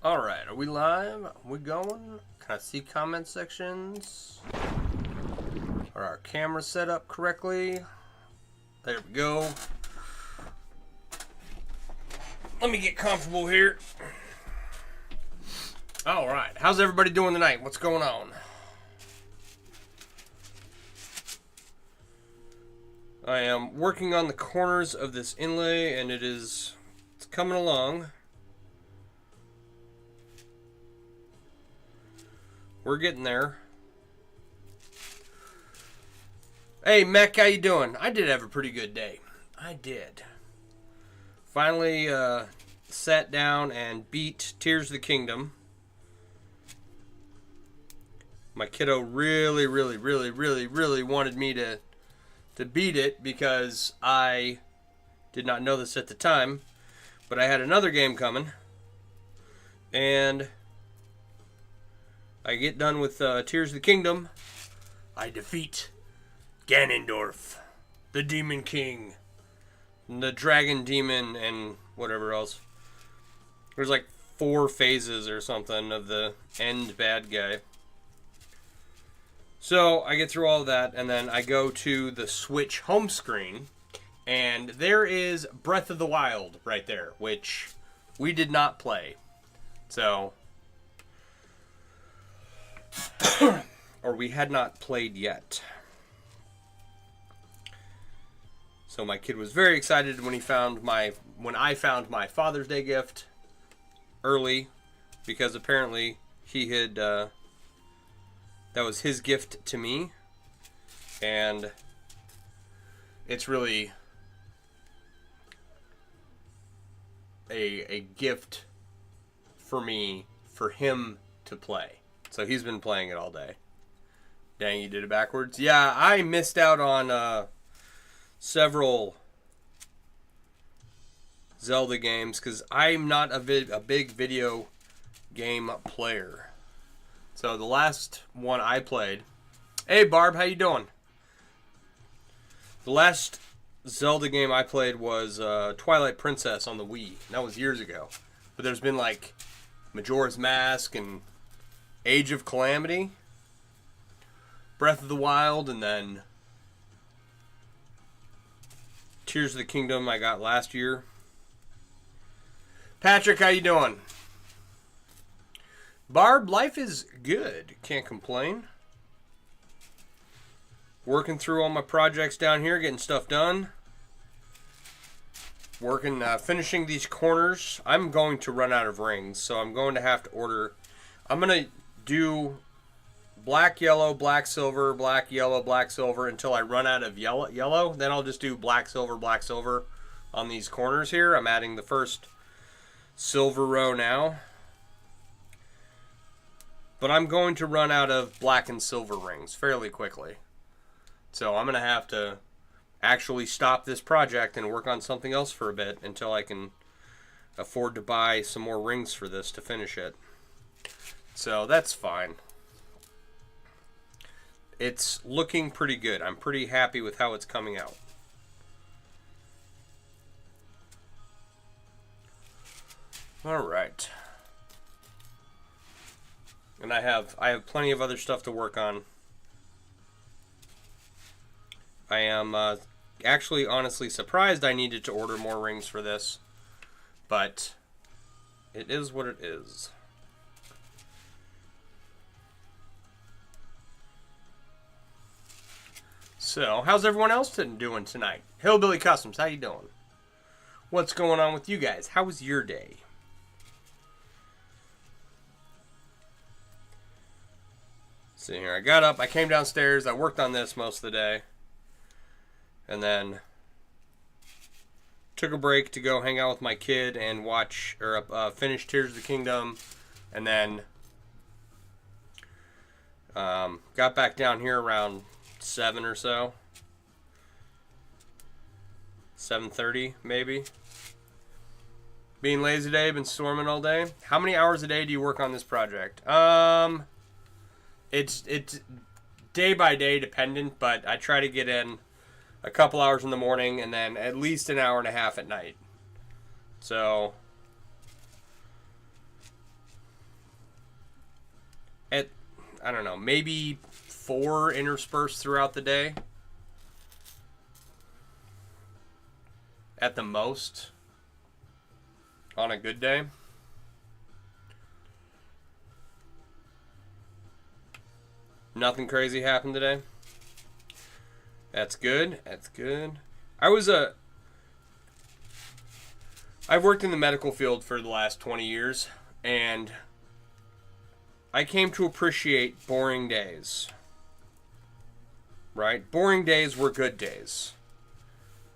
Alright, are we live? Are we going? Can I see comment sections? Are our cameras set up correctly? There we go. Let me get comfortable here. Alright, how's everybody doing tonight? What's going on? I am working on the corners of this inlay and it's coming along. We're getting there. Hey, Mech, how you doing? I did have a pretty good day. I did. Finally sat down and beat Tears of the Kingdom. My kiddo really wanted me to beat it because I did not know this at the time. But I had another game coming. And I get done with Tears of the Kingdom. I defeat Ganondorf, the Demon King, the Dragon Demon, and whatever else. There's like 4 phases or something of the end bad guy. So I get through all of that, and then I go to the Switch home screen, and there is Breath of the Wild right there, which we did not play. So... or we had not played yet. So my kid was very excited when I found my Father's Day gift early, because apparently he had that was his gift to me, and it's really a gift for me for him to play. So he's been playing it all day. Dang, you did it backwards. Yeah, I missed out on several Zelda games because I'm not a big video game player. So the last one I played... Hey, Barb, how you doing? The last Zelda game I played was Twilight Princess on the Wii. That was years ago. But there's been like Majora's Mask and Age of Calamity, Breath of the Wild, and then Tears of the Kingdom I got last year. Patrick, how you doing? Barb, life is good. Can't complain. Working through all my projects down here, getting stuff done. Working, finishing these corners. I'm going to run out of rings, so I'm going to have to order... I'm going to do black, yellow, black, silver, black, yellow, black, silver until I run out of yellow. Then I'll just do black, silver on these corners here. I'm adding the first silver row now. But I'm going to run out of black and silver rings fairly quickly. So I'm going to have to actually stop this project and work on something else for a bit until I can afford to buy some more rings for this to finish it. So that's fine. It's looking pretty good. I'm pretty happy with how it's coming out. All right. And I have plenty of other stuff to work on. I am actually honestly surprised I needed to order more rings for this, but it is what it is. So, how's everyone else doing tonight? Hillbilly Customs, how you doing? What's going on with you guys? How was your day? See here, I got up, I came downstairs, I worked on this most of the day, and then took a break to go hang out with my kid and watch, or finish Tears of the Kingdom, and then got back down here around 7 or so. 7:30 maybe. Being lazy today, been storming all day. How many hours a day do you work on this project? It's day by day dependent, but I try to get in a couple hours in the morning and then at least an hour and a half at night. So I don't know, maybe 4 interspersed throughout the day. At the most. On a good day. Nothing crazy happened today. That's good. That's good. I've worked in the medical field for the last 20 years, and I came to appreciate boring days. Right? Boring days were good days.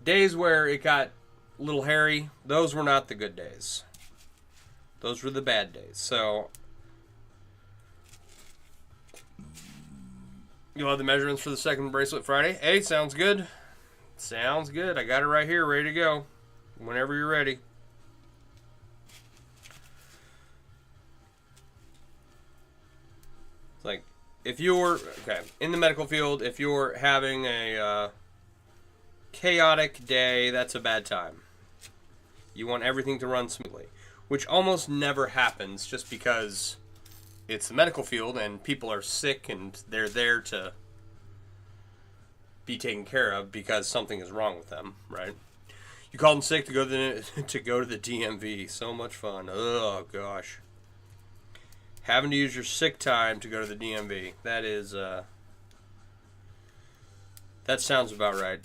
Days where it got a little hairy, those were not the good days. Those were the bad days. So, you'll have the measurements for the second bracelet Friday. Hey, sounds good. Sounds good. I got it right here, ready to go. Whenever you're ready. It's like, if you're, okay, in the medical field, if you're having a chaotic day, that's a bad time. You want everything to run smoothly, which almost never happens just because it's the medical field and people are sick and they're there to be taken care of because something is wrong with them, right? You call them sick to go to the DMV. So much fun. Oh gosh. Having to use your sick time to go to the DMV. That is that sounds about right.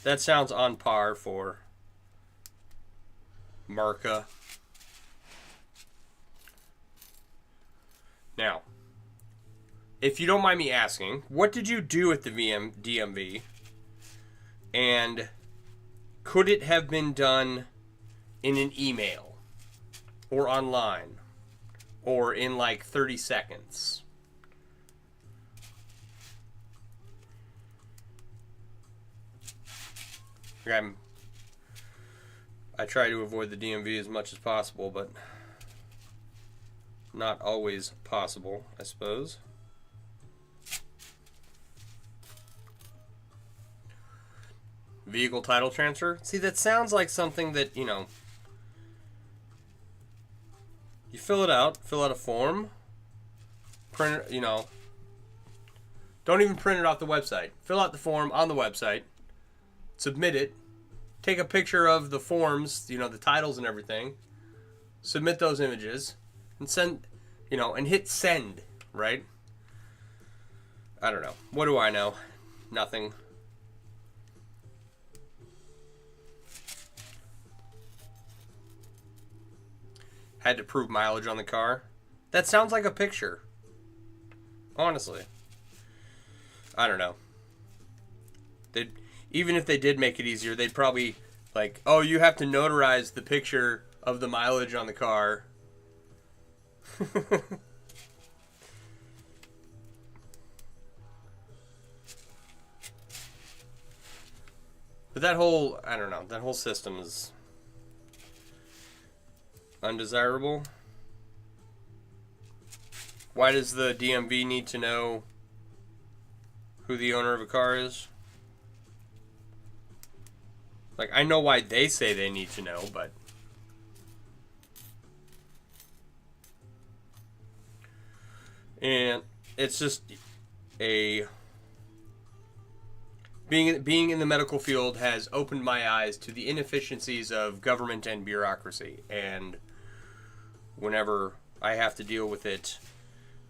That sounds on par for Marca. Now, if you don't mind me asking, what did you do at the DMV? And could it have been done in an email? Or online? Or in like 30 seconds? I try to avoid the DMV as much as possible, but not always possible, I suppose. Vehicle title transfer? See, that sounds like something that, you know, you fill out a form, print it, you know, don't even print it off the website. Fill out the form on the website, submit it, take a picture of the forms, you know, the titles and everything, submit those images, and send, you know, and hit send, right? I don't know. What do I know? Nothing. Had to prove mileage on the car. That sounds like a picture. Honestly. I don't know. Even if they did make it easier, they'd probably, like, oh, you have to notarize the picture of the mileage on the car. But that whole, I don't know, that whole system is undesirable. Why does the DMV need to know who the owner of a car is? Like, I know why they say they need to know, but and it's just a being in the medical field has opened my eyes to the inefficiencies of government and bureaucracy, and whenever I have to deal with it,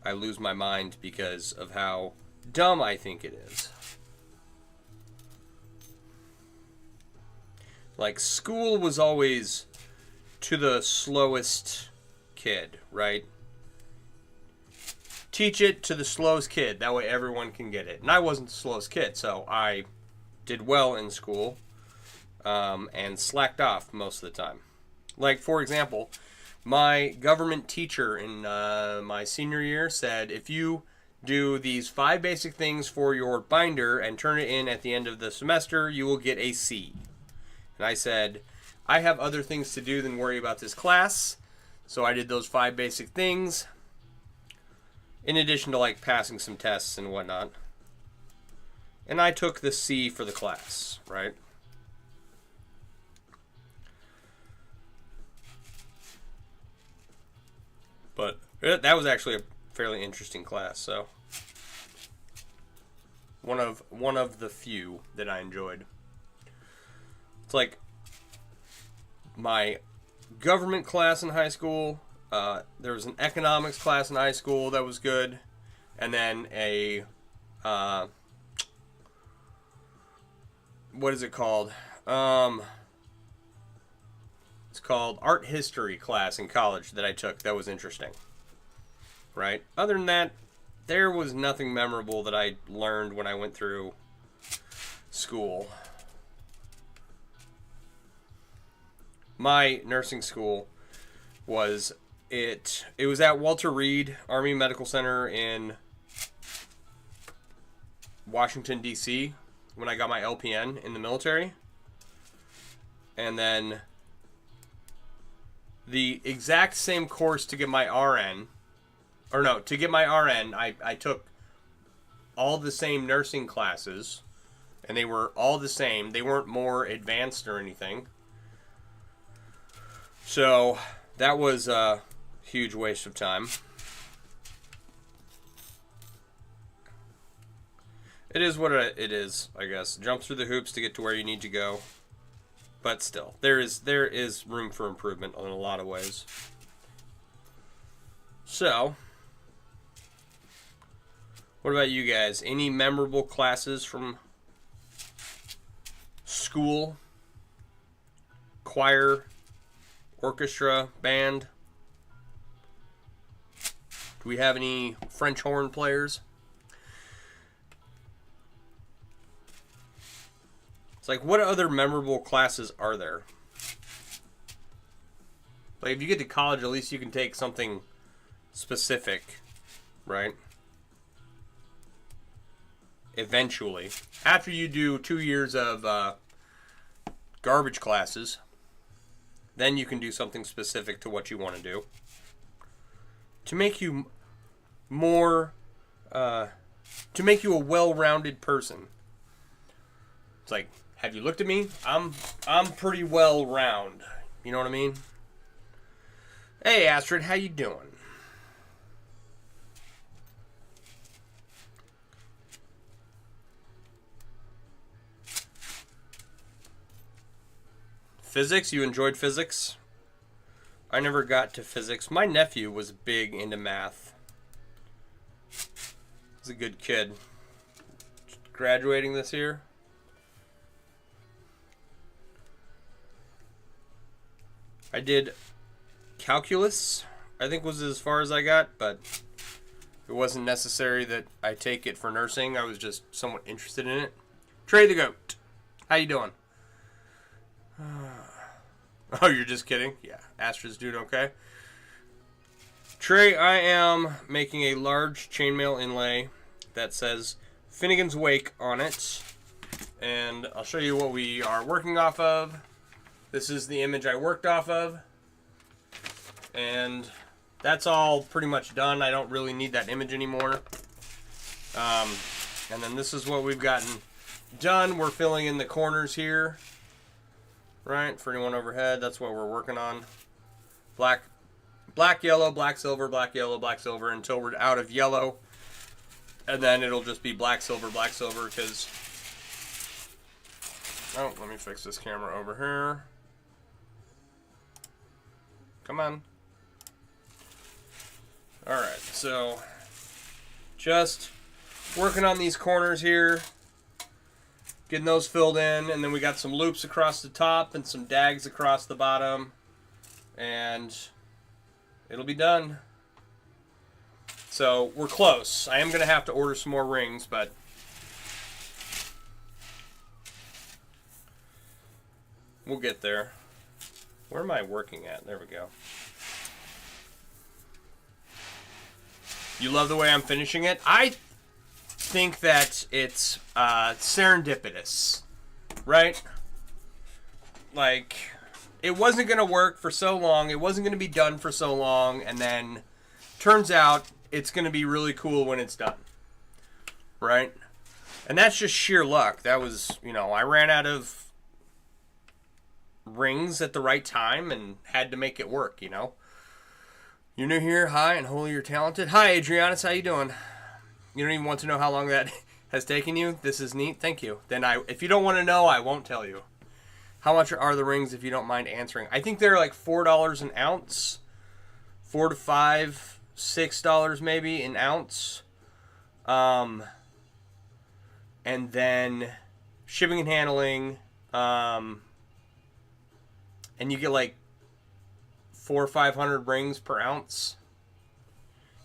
I lose my mind because of how dumb I think it is. Like, school was always to the slowest kid, right? Teach it to the slowest kid. That way everyone can get it. And I wasn't the slowest kid, so I did well in school and slacked off most of the time. Like, for example, my government teacher in my senior year said, if you do these 5 basic things for your binder and turn it in at the end of the semester, you will get a C. And I said, I have other things to do than worry about this class. So I did those 5 basic things, in addition to, like, passing some tests and whatnot. And I took the C for the class, right? But that was actually a fairly interesting class, so One of the few that I enjoyed. It's like my government class in high school. There was an economics class in high school that was good, and then a what is it called? It's called art history class in college that I took. That was interesting. Right? Other than that, there was nothing memorable that I learned when I went through school. My nursing school was it was at Walter Reed Army Medical Center in Washington, D.C. when I got my LPN in the military. And then the exact same course to get my RN, I took all the same nursing classes, and they were all the same. They weren't more advanced or anything. So that was a huge waste of time. It is what it is, I guess. Jump through the hoops to get to where you need to go. But still, there is room for improvement in a lot of ways. So, what about you guys? Any memorable classes from school? Choir, orchestra, band? Do we have any French horn players? It's like, what other memorable classes are there? Like, if you get to college, at least you can take something specific, right? Eventually. After you do 2 years of garbage classes, then you can do something specific to what you want to do. To make you more, to make you a well-rounded person. It's like, have you looked at me? I'm pretty well round. You know what I mean? Hey, Astrid, how you doing? Physics? You enjoyed physics? I never got to physics. My nephew was big into math. He's a good kid. Graduating this year. I did calculus, I think was as far as I got, but it wasn't necessary that I take it for nursing. I was just somewhat interested in it. Trey the Goat, how you doing? Oh, you're just kidding? Yeah, Astrid's doing okay. Trey, I am making a large chainmail inlay that says Finnegans Wake on it, and I'll show you what we are working off of. This is the image I worked off of. And that's all pretty much done. I don't really need that image anymore. And then this is what we've gotten done. We're filling in the corners here. Right? For anyone overhead, that's what we're working on. Black, yellow, black, silver, black, yellow, black, silver until we're out of yellow. And then it'll just be black, silver, because... Oh, let me fix this camera over here. Come on. Alright, so just working on these corners here, getting those filled in, and then we got some loops across the top and some dags across the bottom, and it'll be done. So we're close. I am going to have to order some more rings, but we'll get there. Where am I working at? There we go. You love the way I'm finishing it? I think that it's serendipitous, right? Like, it wasn't going to work for so long. It wasn't going to be done for so long. And then turns out it's going to be really cool when it's done, right? And that's just sheer luck. That was, I ran out of rings at the right time and had to make it work, You're new here, hi, and holy you're talented. Hi, Adrianus, how you doing? You don't even want to know how long has taken you. This is neat. Thank you. Then if you don't want to know, I won't tell you. How much are the rings if you don't mind answering? I think they're like $4 an ounce. $4 to $5, $6 maybe an ounce. And then shipping and handling. And you get like 400 or 500 rings per ounce.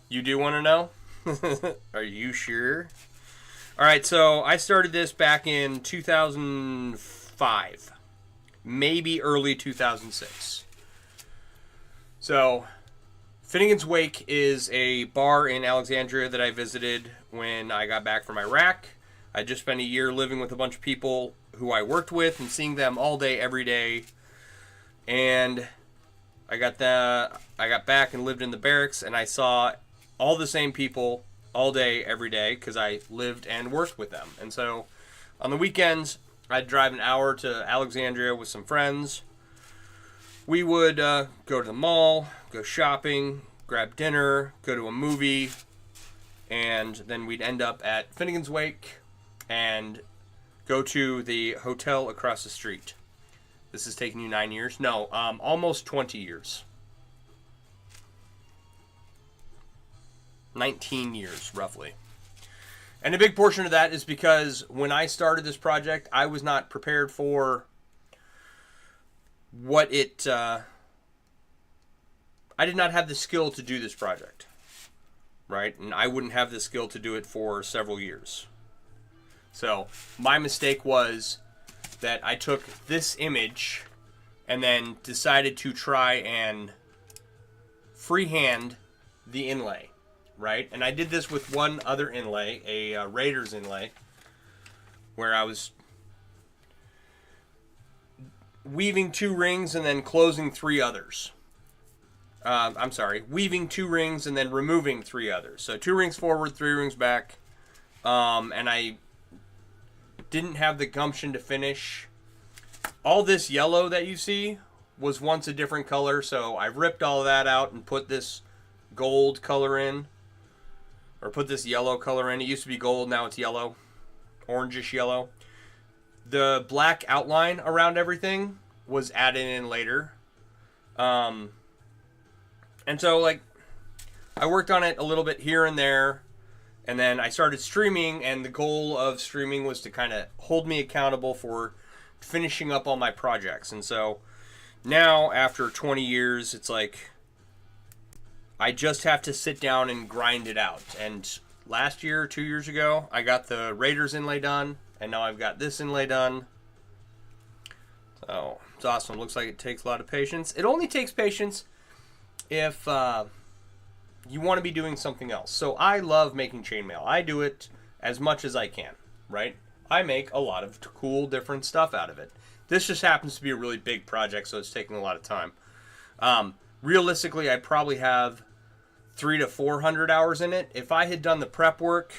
You do want to know? Are you sure? All right, so I started this back in 2005, maybe early 2006. So, Finnegans Wake is a bar in Alexandria that I visited when I got back from Iraq. I just spent a year living with a bunch of people who I worked with and seeing them all day, every day. And I got back and lived in the barracks, and I saw all the same people all day, every day, because I lived and worked with them. And so on the weekends, I'd drive an hour to Alexandria with some friends. We would go to the mall, go shopping, grab dinner, go to a movie, and then we'd end up at Finnegans Wake and go to the hotel across the street. This has taken you 9 years? No, almost 20 years. 19 years, roughly. And a big portion of that is because when I started this project, I was not prepared for what it... I did not have the skill to do this project, right? And I wouldn't have the skill to do it for several years. So, my mistake was that I took this image and then decided to try and freehand the inlay. Right? And I did this with one other inlay, a Raiders inlay, where I was weaving 2 rings and then closing 3 others. Weaving 2 rings and then removing 3 others. So 2 rings forward, 3 rings back. And I didn't have the gumption to finish. All this yellow that you see was once a different color, so I ripped all of that out and put this gold color in. Or put this yellow color in. It used to be gold, now it's yellow. Orangish yellow. The black outline around everything was added in later. And so, like, I worked on it a little bit here and there. And then I started streaming, and the goal of streaming was to kind of hold me accountable for finishing up all my projects. And so, now, after 20 years, it's like... I just have to sit down and grind it out. And last year, 2 years ago, I got the Raiders inlay done. And now I've got this inlay done. So, it's awesome. Looks like it takes a lot of patience. It only takes patience if you want to be doing something else. So, I love making chainmail. I do it as much as I can, right? I make a lot of cool, different stuff out of it. This just happens to be a really big project, so it's taking a lot of time. Realistically, I probably have 300 to 400 hours in it. If I had done the prep work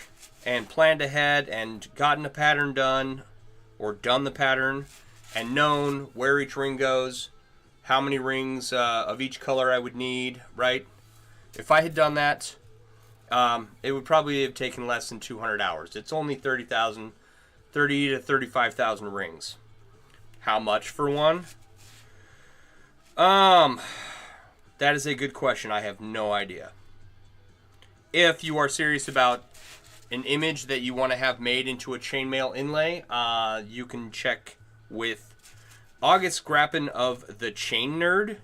and planned ahead and gotten a pattern done or done the pattern and known where each ring goes, how many rings of each color I would need, right? If I had done that, it would probably have taken less than 200 hours. It's only 30 to 35,000 rings. How much for one? That is a good question. I have no idea. If you are serious about an image that you want to have made into a chainmail inlay, you can check with August Grappin of The Chain Nerd.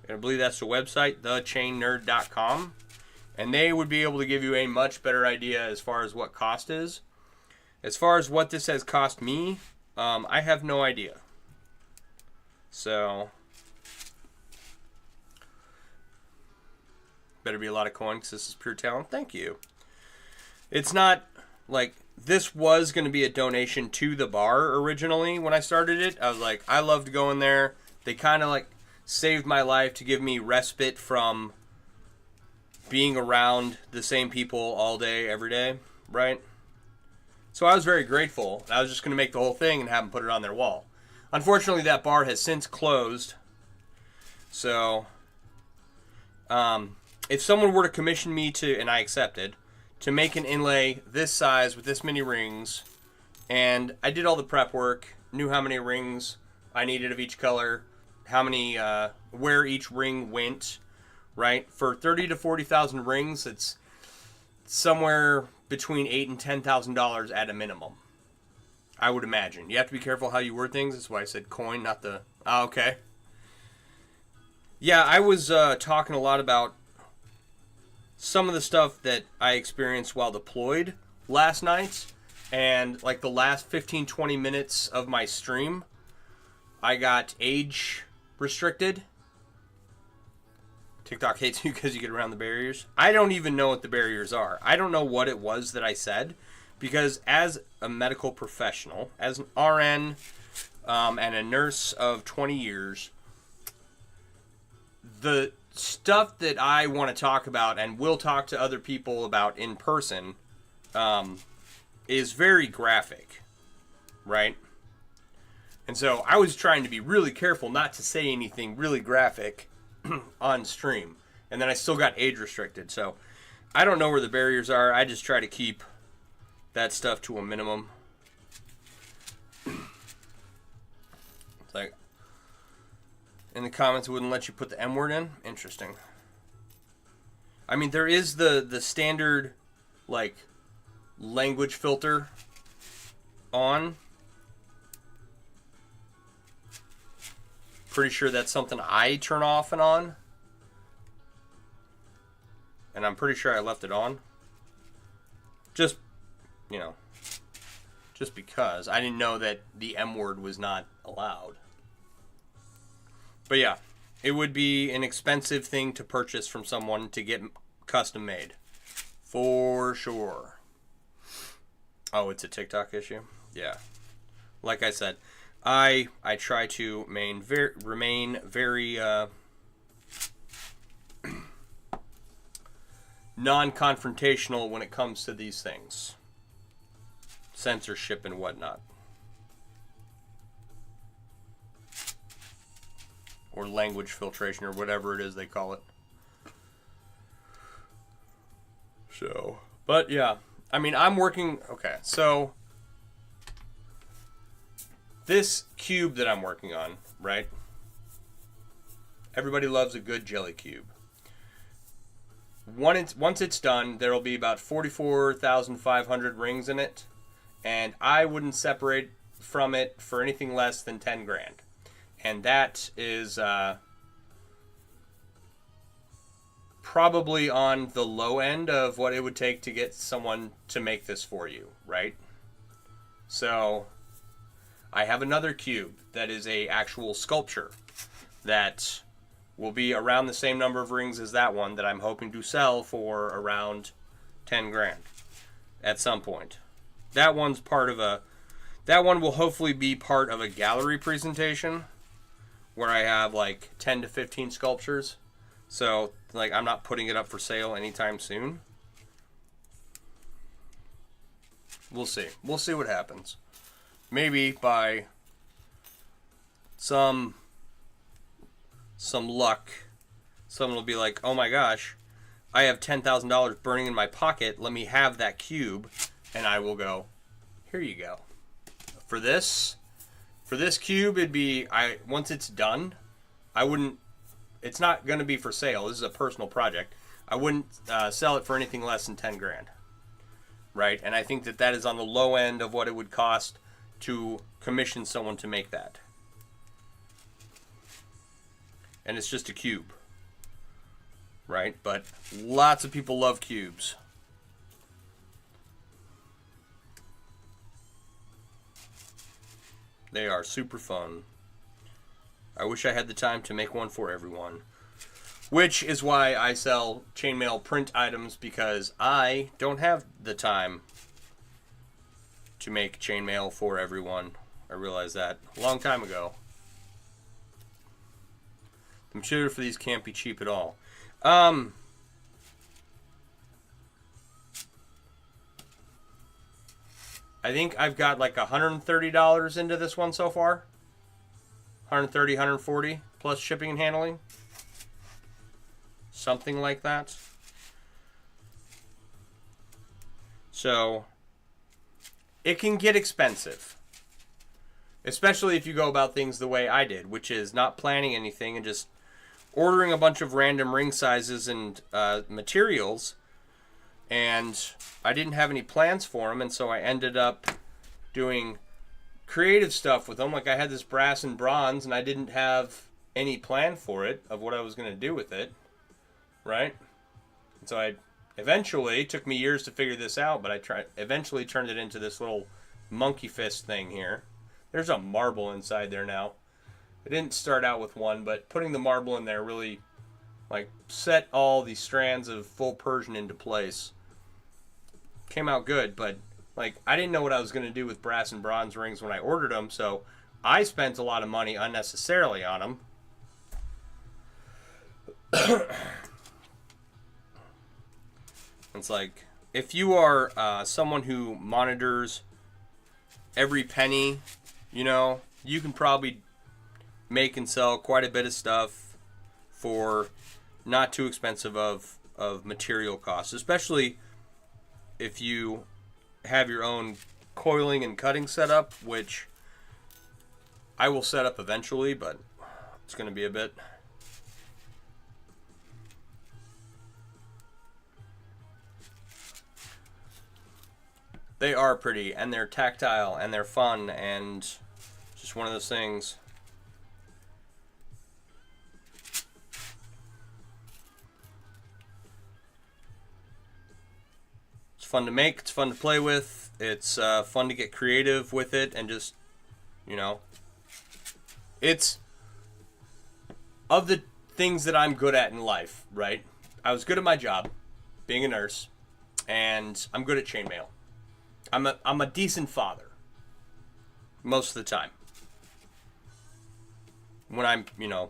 I believe that's the website, thechainnerd.com. And they would be able to give you a much better idea as far as what cost is. As far as what this has cost me, I have no idea. So... better be a lot of coin because this is pure talent. Thank you. It's not like this was going to be a donation to the bar originally when I started it. I was like, I loved going there. They kind of like saved my life to give me respite from being around the same people all day, every day, right? So I was very grateful. I was just going to make the whole thing and have them put it on their wall. Unfortunately, that bar has since closed. So, if someone were to commission me to, and I accepted, to make an inlay this size with this many rings. And I did all the prep work, knew how many rings I needed of each color, how many, where each ring went, right? For 30 to 40,000 rings, it's somewhere between $8,000 and $10,000 at a minimum, I would imagine. You have to be careful how you word things. That's why I said coin, not the... Oh, okay. Yeah, I was talking a lot about some of the stuff that I experienced while deployed last night. And like the last 15-20 minutes of my stream, I got age restricted. TikTok hates you because you get around the barriers. I don't even know what the barriers are. I don't know what it was that I said, because as a medical professional, as an RN and a nurse of 20 years, the stuff that I want to talk about and will talk to other people about in person is very graphic, right? And so I was trying to be really careful not to say anything really graphic on stream. And then I still got age restricted. So I don't know where the barriers are. I just try to keep that stuff to a minimum. It's like, in the comments, it wouldn't let you put the M word in. Interesting. I mean, there is the standard, like, language filter on. Pretty sure that's something I turn off and on. And I'm pretty sure I left it on. Just, you know, just because. I didn't know that the M word was not allowed. But yeah, it would be an expensive thing to purchase from someone to get custom made. For sure. Oh, it's a TikTok issue? Yeah. Like I said, I try to remain very non-confrontational when it comes to these things. Censorship and whatnot. Or language filtration, or whatever it is they call it. So, but yeah. I mean, I'm working... Okay, so... This cube that I'm working on, right? Everybody loves a good jelly cube. Once it's done, there will be about 44,500 rings in it. And I wouldn't separate from it for anything less than 10 grand. And that is probably on the low end of what it would take to get someone to make this for you, right? So... I have another cube that is a actual sculpture that will be around the same number of rings as that one that I'm hoping to sell for around 10 grand at some point. That one's that one will hopefully be part of a gallery presentation where I have like 10 to 15 sculptures. So like I'm not putting it up for sale anytime soon. We'll see. We'll see what happens. Maybe by some luck, someone will be like, oh my gosh, I have $10,000 burning in my pocket. Let me have that cube. And I will go, here you go. For this cube, it'd be, once it's done, it's not going to be for sale. This is a personal project. I wouldn't sell it for anything less than 10 grand. Right? And I think that is on the low end of what it would cost to commission someone to make that. And it's just a cube. Right? But lots of people love cubes. They are super fun. I wish I had the time to make one for everyone. Which is why I sell chainmail print items, because I don't have the time to make chainmail for everyone. I realized that a long time ago. The material for these can't be cheap at all. I think I've got like $130 into this one so far. 130, 140 plus shipping and handling. Something like that. So it can get expensive. Especially if you go about things the way I did, which is not planning anything and just ordering a bunch of random ring sizes and materials. And I didn't have any plans for them, and so I ended up doing creative stuff with them. Like I had this brass and bronze, and I didn't have any plan for it of what I was going to do with it, right? And so I eventually, it took me years to figure this out, but eventually turned it into this little monkey fist thing here. There's a marble inside there now. I didn't start out with one, but putting the marble in there really like set all these strands of full Persian into place. Came out good, but like I didn't know what I was going to do with brass and bronze rings when I ordered them, so I spent a lot of money unnecessarily on them. It's like if you are someone who monitors every penny, you know, you can probably make and sell quite a bit of stuff for not too expensive of material costs, especially if you have your own coiling and cutting setup, which I will set up eventually, but it's going to be a bit. They are pretty, and they're tactile, and they're fun, and just one of those things. It's fun to make, it's fun to play with, it's fun to get creative with it, and just, you know, it's of the things that I'm good at in life, right? I was good at my job, being a nurse, and I'm good at chainmail. I'm a decent father most of the time. When I'm, you know,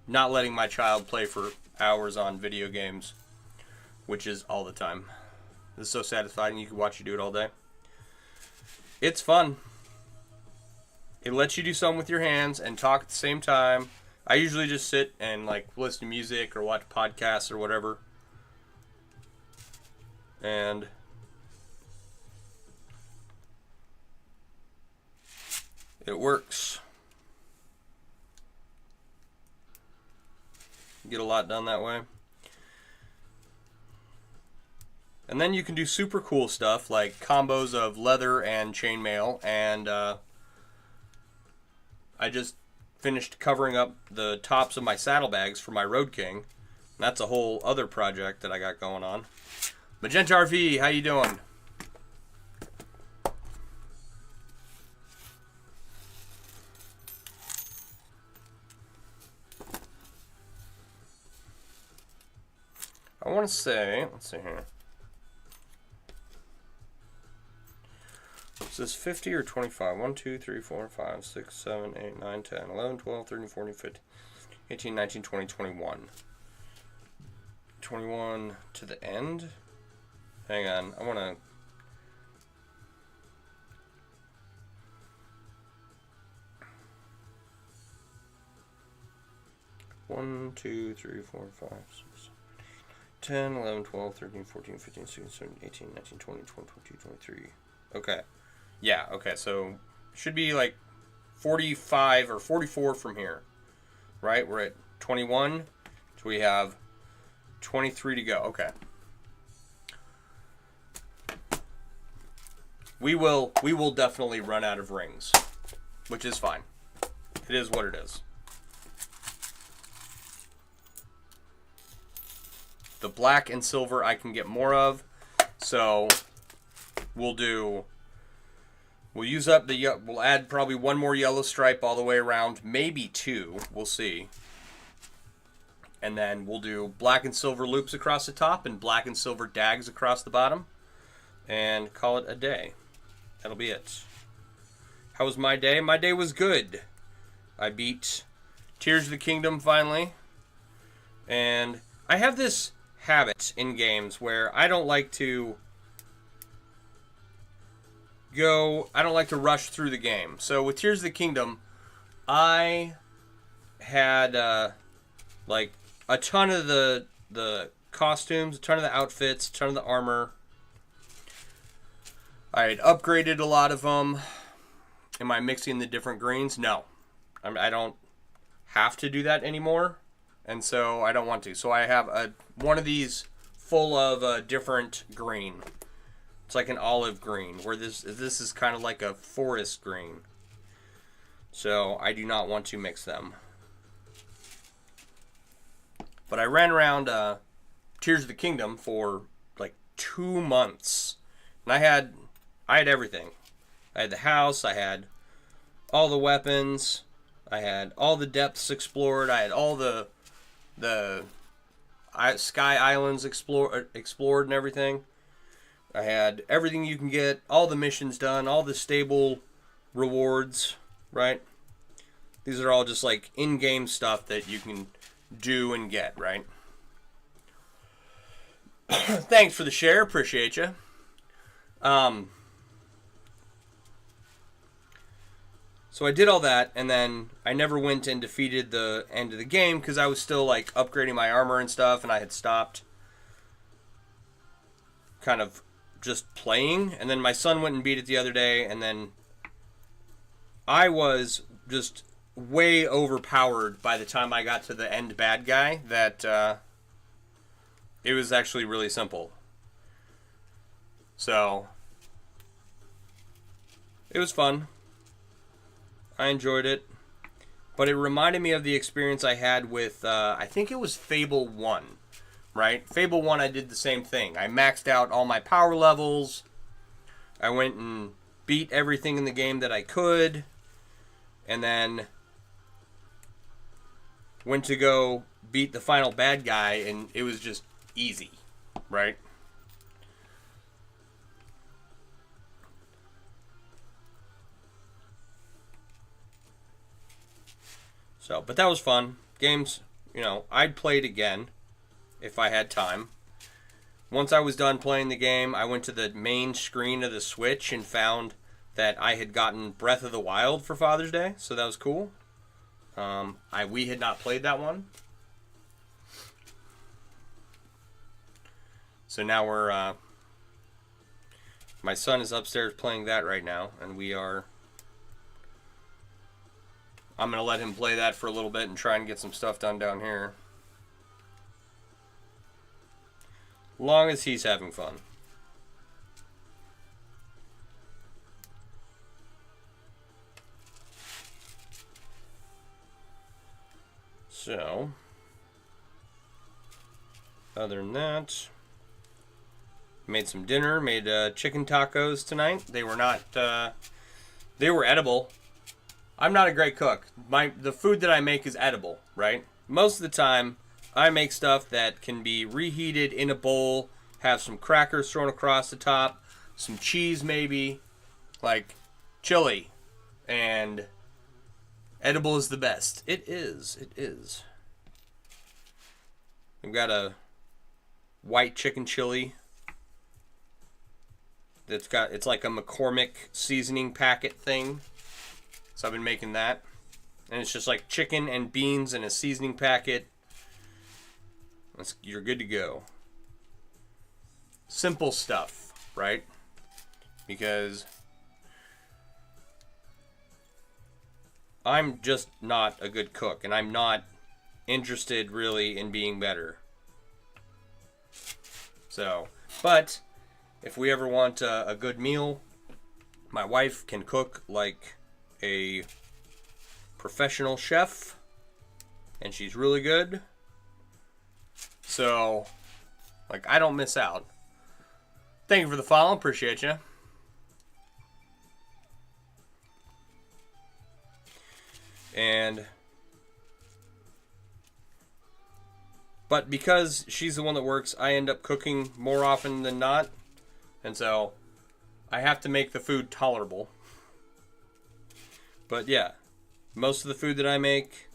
not letting my child play for hours on video games, which is all the time. This is so satisfying. You can watch you do it all day. It's fun. It lets you do something with your hands and talk at the same time. I usually just sit and like listen to music or watch podcasts or whatever. And it works. Get a lot done that way. And then you can do super cool stuff like combos of leather and chainmail. And I just finished covering up the tops of my saddlebags for my Road King. And that's a whole other project that I got going on. Magenta RV, how you doing? I want to say, let's see here. Is this 50 or 25? 1, 2, 3, 4, 5, 6, 7, 8, 9, 10, 11, 12, 13, 14, 15, 18, 19, 20, 21. 21 to the end? Hang on, I want to... One, 2, 3, 4, 5, 6, 10, 11, 12, 13, 14, 15, 16, 17, 18, 19, 20, 21, 22, 23. Okay. Yeah, okay, so should be like 45 or 44 from here. Right? We're at 21. So we have 23 to go. Okay. We will definitely run out of rings, which is fine. It is what it is. The black and silver I can get more of, so we'll use up we'll add probably one more yellow stripe all the way around, maybe two, we'll see. And then we'll do black and silver loops across the top and black and silver dags across the bottom, and call it a day. That'll be it. How was my day? My day was good. I beat Tears of the Kingdom finally, and I have this habit in games where I don't like to rush through the game. So with Tears of the Kingdom, I had like a ton of the costumes, a ton of the outfits, a ton of the armor, I had upgraded a lot of them. Am I mixing the different greens? No. I don't have to do that anymore, and so I don't want to. So I have one of these full of a different green. It's like an olive green, where this is kind of like a forest green. So I do not want to mix them. But I ran around Tears of the Kingdom for like 2 months, and I had everything. I had the house, I had all the weapons, I had all the depths explored, I had all the Sky Islands explored and everything. I had everything you can get, all the missions done, all the stable rewards, right? These are all just like in-game stuff that you can do and get, right? Thanks for the share, appreciate you. So I did all that, and then I never went and defeated the end of the game because I was still like upgrading my armor and stuff, and I had stopped kind of just playing. And then my son went and beat it the other day, and then I was just way overpowered by the time I got to the end bad guy that it was actually really simple. So it was fun. I enjoyed it. But it reminded me of the experience I had with, I think it was Fable 1, right? Fable 1, I did the same thing. I maxed out all my power levels. I went and beat everything in the game that I could. And then went to go beat the final bad guy, and it was just easy, right? So, but that was fun. Games, I'd play it again if I had time. Once I was done playing the game, I went to the main screen of the Switch and found that I had gotten Breath of the Wild for Father's Day, so that was cool. We had not played that one. So now we're, my son is upstairs playing that right now, and I'm going to let him play that for a little bit and try and get some stuff done down here. Long as he's having fun. So, other than that, made some dinner, made chicken tacos tonight. They were not, they were edible. I'm not a great cook. The food that I make is edible, right? Most of the time, I make stuff that can be reheated in a bowl, have some crackers thrown across the top, some cheese maybe, like chili, and edible is the best. It is. It is. I've got a white chicken chili. It's like a McCormick seasoning packet thing. So I've been making that. And it's just like chicken and beans in a seasoning packet. You're good to go. Simple stuff, right? Because I'm just not a good cook, and I'm not interested really in being better. So, but if we ever want a good meal, my wife can cook like a professional chef, and she's really good. So, like, I don't miss out. Thank you for the follow. Appreciate you. But because she's the one that works, I end up cooking more often than not. And so I have to make the food tolerable. But yeah, most of the food that I make,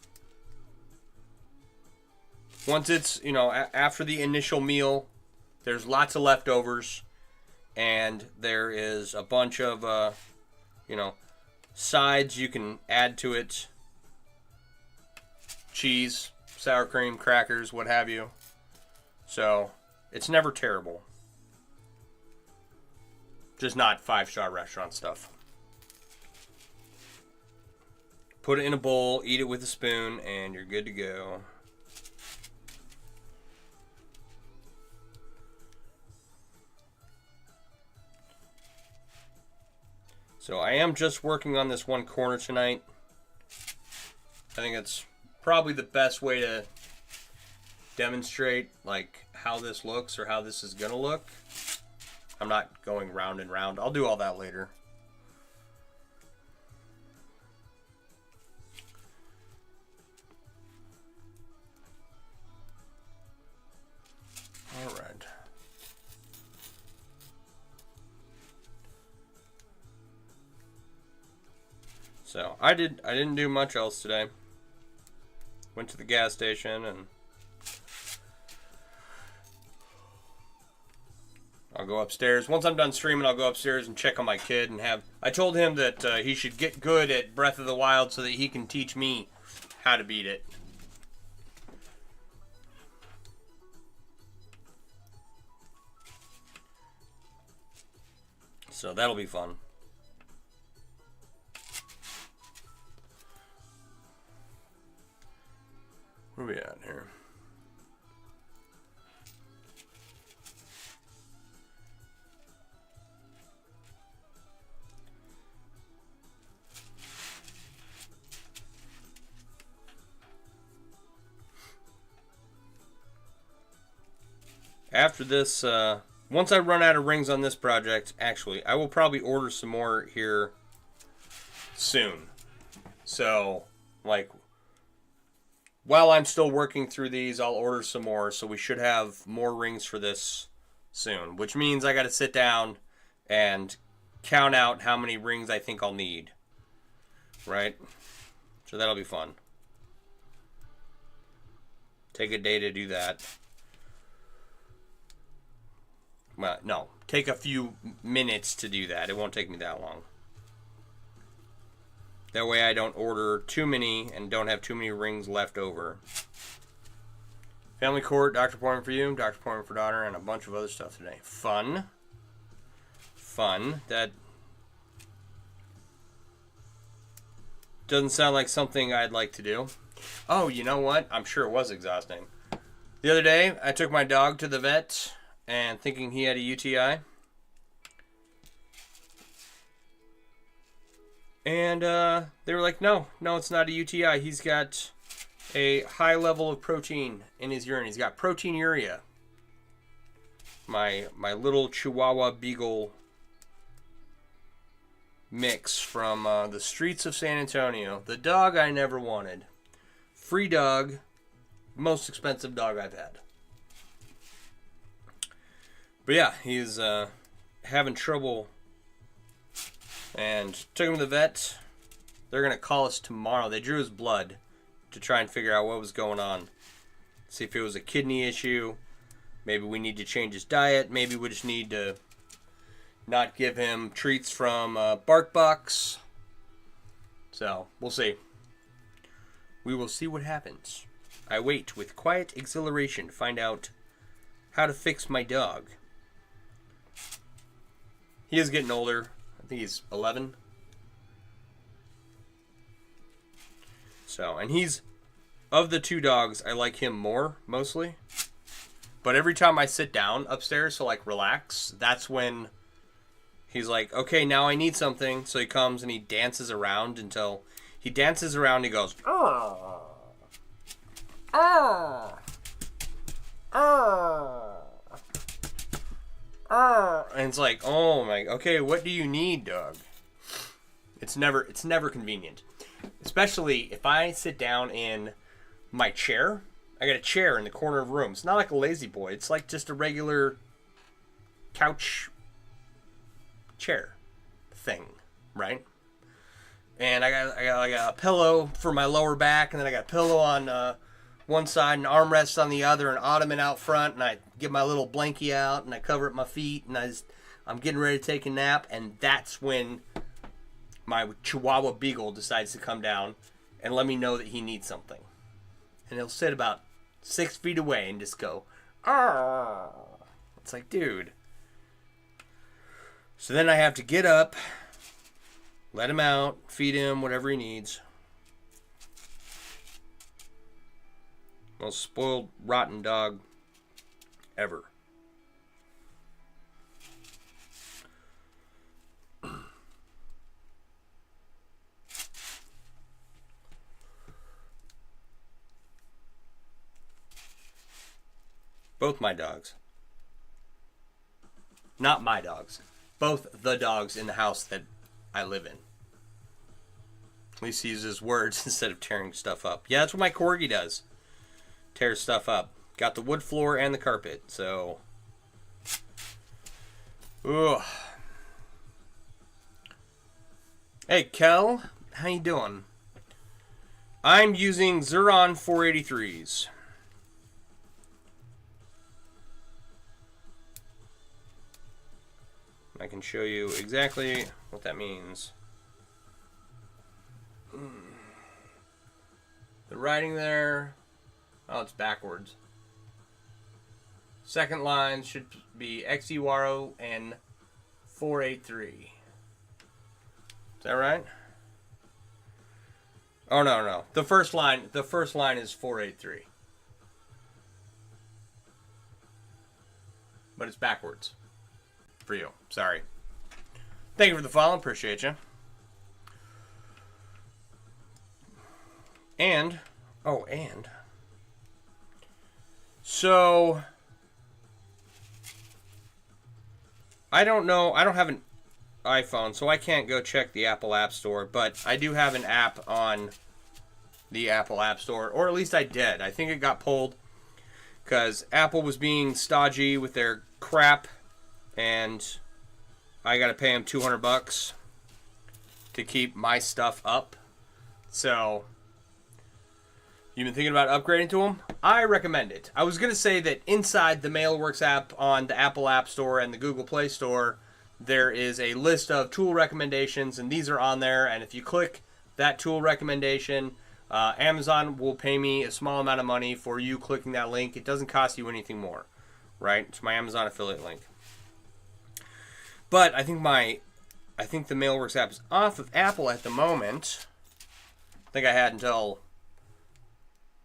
once it's, after the initial meal, there's lots of leftovers. And there is a bunch of, sides you can add to it. Cheese, sour cream, crackers, what have you. So, it's never terrible. Just not 5-star restaurant stuff. Put it in a bowl, eat it with a spoon, and you're good to go. So I am just working on this one corner tonight. I think it's probably the best way to demonstrate like how this looks or how this is gonna look. I'm not going round and round. I'll do all that later. All right. So I didn't do much else today. Went to the gas station and I'll go upstairs. Once I'm done streaming, I'll go upstairs and check on my kid and have. I told him that he should get good at Breath of the Wild so that he can teach me how to beat it. So that'll be fun. Where are we at here? After this, once I run out of rings on this project, actually, I will probably order some more here soon. So, like, while I'm still working through these, I'll order some more. So we should have more rings for this soon. Which means I got to sit down and count out how many rings I think I'll need. Right? So that'll be fun. Take a day to do that. Well, no. Take a few minutes to do that. It won't take me that long. That way I don't order too many and don't have too many rings left over. Family court, doctor appointment for you, doctor appointment for daughter, and a bunch of other stuff today. Fun. Fun. That doesn't sound like something I'd like to do. Oh, you know what? I'm sure it was exhausting. The other day, I took my dog to the vet and thinking he had a UTI. And they were like, no, it's not a UTI. He's got a high level of protein in his urine. He's got proteinuria. My little Chihuahua Beagle mix from the streets of San Antonio. The dog I never wanted. Free dog. Most expensive dog I've had. But yeah, he's having trouble. And took him to the vet. They're going to call us tomorrow. They drew his blood to try and figure out what was going on. See if it was a kidney issue. Maybe we need to change his diet. Maybe we just need to not give him treats from BarkBox. So, we'll see. We will see what happens. I wait with quiet exhilaration to find out how to fix my dog. He is getting older. I think he's 11. So, and he's, of the two dogs, I like him more, mostly. But every time I sit down upstairs to, like, relax, that's when he's like, okay, now I need something. So he comes and he dances around until he dances around and he goes, oh, oh, oh. And it's like, oh my, okay, what do you need, dog? It's never convenient. Especially if I sit down in my chair. I got a chair in the corner of the room. It's not like a lazy boy. It's like just a regular couch chair thing, right? And I got a pillow for my lower back, and then I got a pillow on one side, an armrest on the other, an ottoman out front, and I get my little blankie out, and I cover up my feet, and I'm getting ready to take a nap, and that's when my Chihuahua Beagle decides to come down and let me know that he needs something. And he'll sit about 6 feet away and just go, ah. It's like, dude. So then I have to get up, let him out, feed him whatever he needs. Most spoiled, rotten dog ever. Both my dogs. Not my dogs. Both the dogs in the house that I live in. At least he uses words instead of tearing stuff up. Yeah, that's what my corgi does. Tears stuff up. Got the wood floor and the carpet, so... Ugh. Hey, Kel. How you doing? I'm using Xuron 483s. I can show you exactly what that means. The writing there... Oh, it's backwards. Second line should be XEWARO and 483. Is that right? Oh, no. The first line is 483. But it's backwards. For you. Sorry. Thank you for the follow. Appreciate you. And... Oh, and... So... I don't know. I don't have an iPhone, so I can't go check the Apple App Store. But I do have an app on the Apple App Store. Or at least I did. I think it got pulled because Apple was being stodgy with their crap. And I got to pay them $200 to keep my stuff up. So, you've been thinking about upgrading to them? I recommend it. I was going to say that inside the MailWorks app on the Apple App Store and the Google Play Store, there is a list of tool recommendations, and these are on there. And if you click that tool recommendation, Amazon will pay me a small amount of money for you clicking that link. It doesn't cost you anything more, right? It's my Amazon affiliate link. But I think the MailWorks app is off of Apple at the moment. I think I had until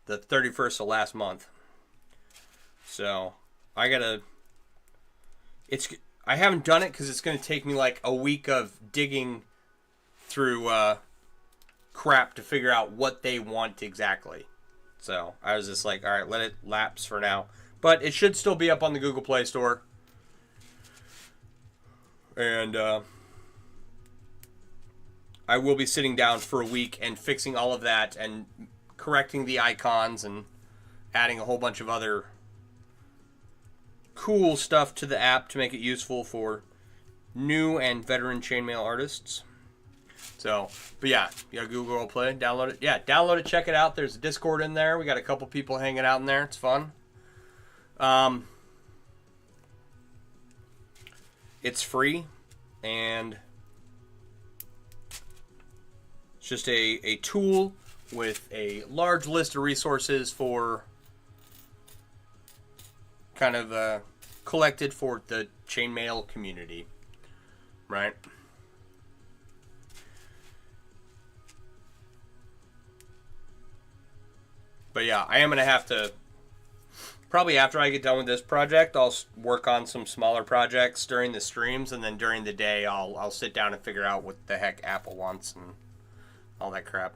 the 31st of last month. So I haven't done it because it's going to take me like a week of digging through crap to figure out what they want exactly. So I was just like, all right, let it lapse for now. But it should still be up on the Google Play Store. And I will be sitting down for a week and fixing all of that and correcting the icons and adding a whole bunch of other cool stuff to the app to make it useful for new and veteran chainmail artists. So, but yeah, you got Google Play, download it. Yeah, download it, check it out. There's a Discord in there. We got a couple people hanging out in there. It's fun. It's free, and it's just a tool with a large list of resources for kind of collected for the chainmail community, right? But yeah, I am going to have to, probably after I get done with this project, I'll work on some smaller projects during the streams, and then during the day I'll sit down and figure out what the heck Apple wants and all that crap.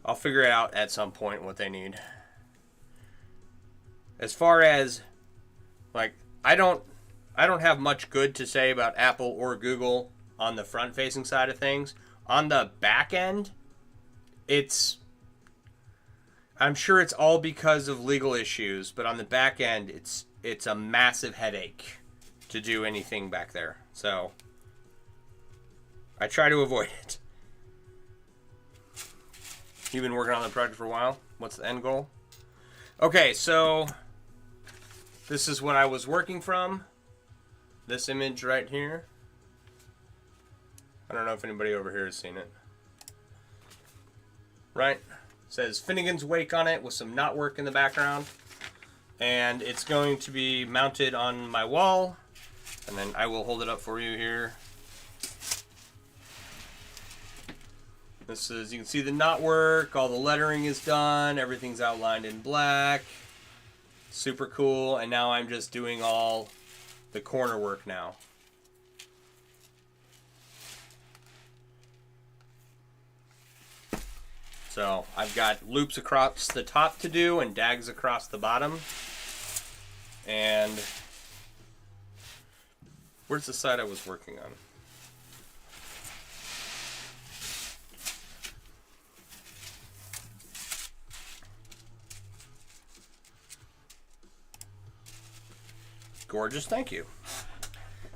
I'll figure it out at some point what they need. As far as, like, I don't have much good to say about Apple or Google on the front-facing side of things. On the back end, I'm sure it's all because of legal issues, but on the back end, it's a massive headache to do anything back there. So I try to avoid it. You've been working on the project for a while. What's the end goal? Okay, so this is what I was working from. This image right here. I don't know if anybody over here has seen it. Right? Says Finnegans Wake on it with some knotwork in the background. And it's going to be mounted on my wall And then I will hold it up for you here. This is, you can see the knot work, all the lettering is done, everything's outlined in black. Super cool. And now I'm just doing all the corner work now. So I've got loops across the top to do and dags across the bottom. And where's the side I was working on? Gorgeous, thank you.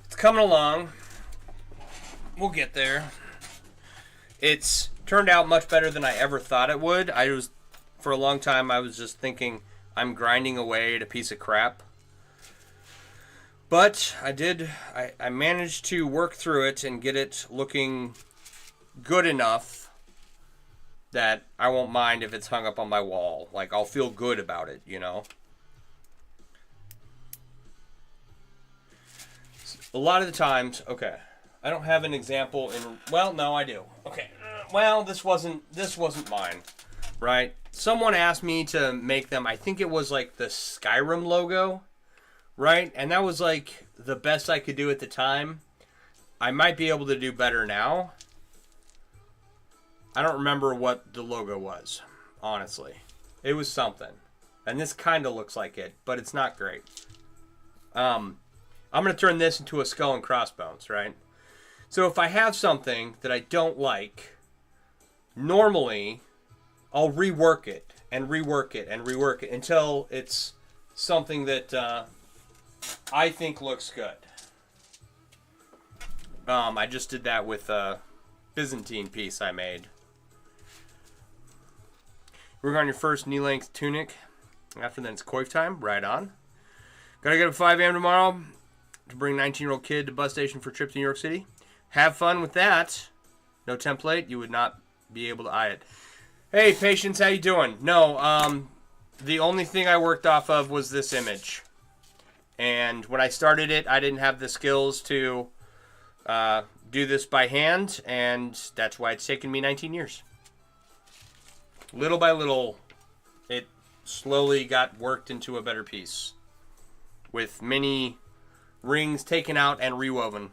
It's coming along. We'll get there. It's turned out much better than I ever thought it would. For a long time, I was just thinking I'm grinding away at a piece of crap. But I managed to work through it and get it looking good enough that I won't mind if it's hung up on my wall. Like, I'll feel good about it, you know? A lot of the times, okay, I don't have an example in, well, no, I do. Okay, well, this wasn't mine, right? Someone asked me to make them, I think it was like the Skyrim logo, right? And that was like the best I could do at the time. I might be able to do better now. I don't remember what the logo was, honestly. It was something. And this kind of looks like it, but it's not great. I'm going to turn this into a skull and crossbones, right? So if I have something that I don't like, normally I'll rework it and rework it and rework it until it's something that I think looks good. I just did that with a Byzantine piece I made. Work on your first knee-length tunic. After then it's coif time. Right on. Gotta get up at 5 a.m. tomorrow to bring 19-year-old kid to bus station for a trip to New York City. Have fun with that. No template. You would not be able to eye it. Hey, Patience, how you doing? No, the only thing I worked off of was this image. And when I started it, I didn't have the skills to do this by hand, and that's why it's taken me 19 years. Little by little, it slowly got worked into a better piece with many rings taken out and rewoven.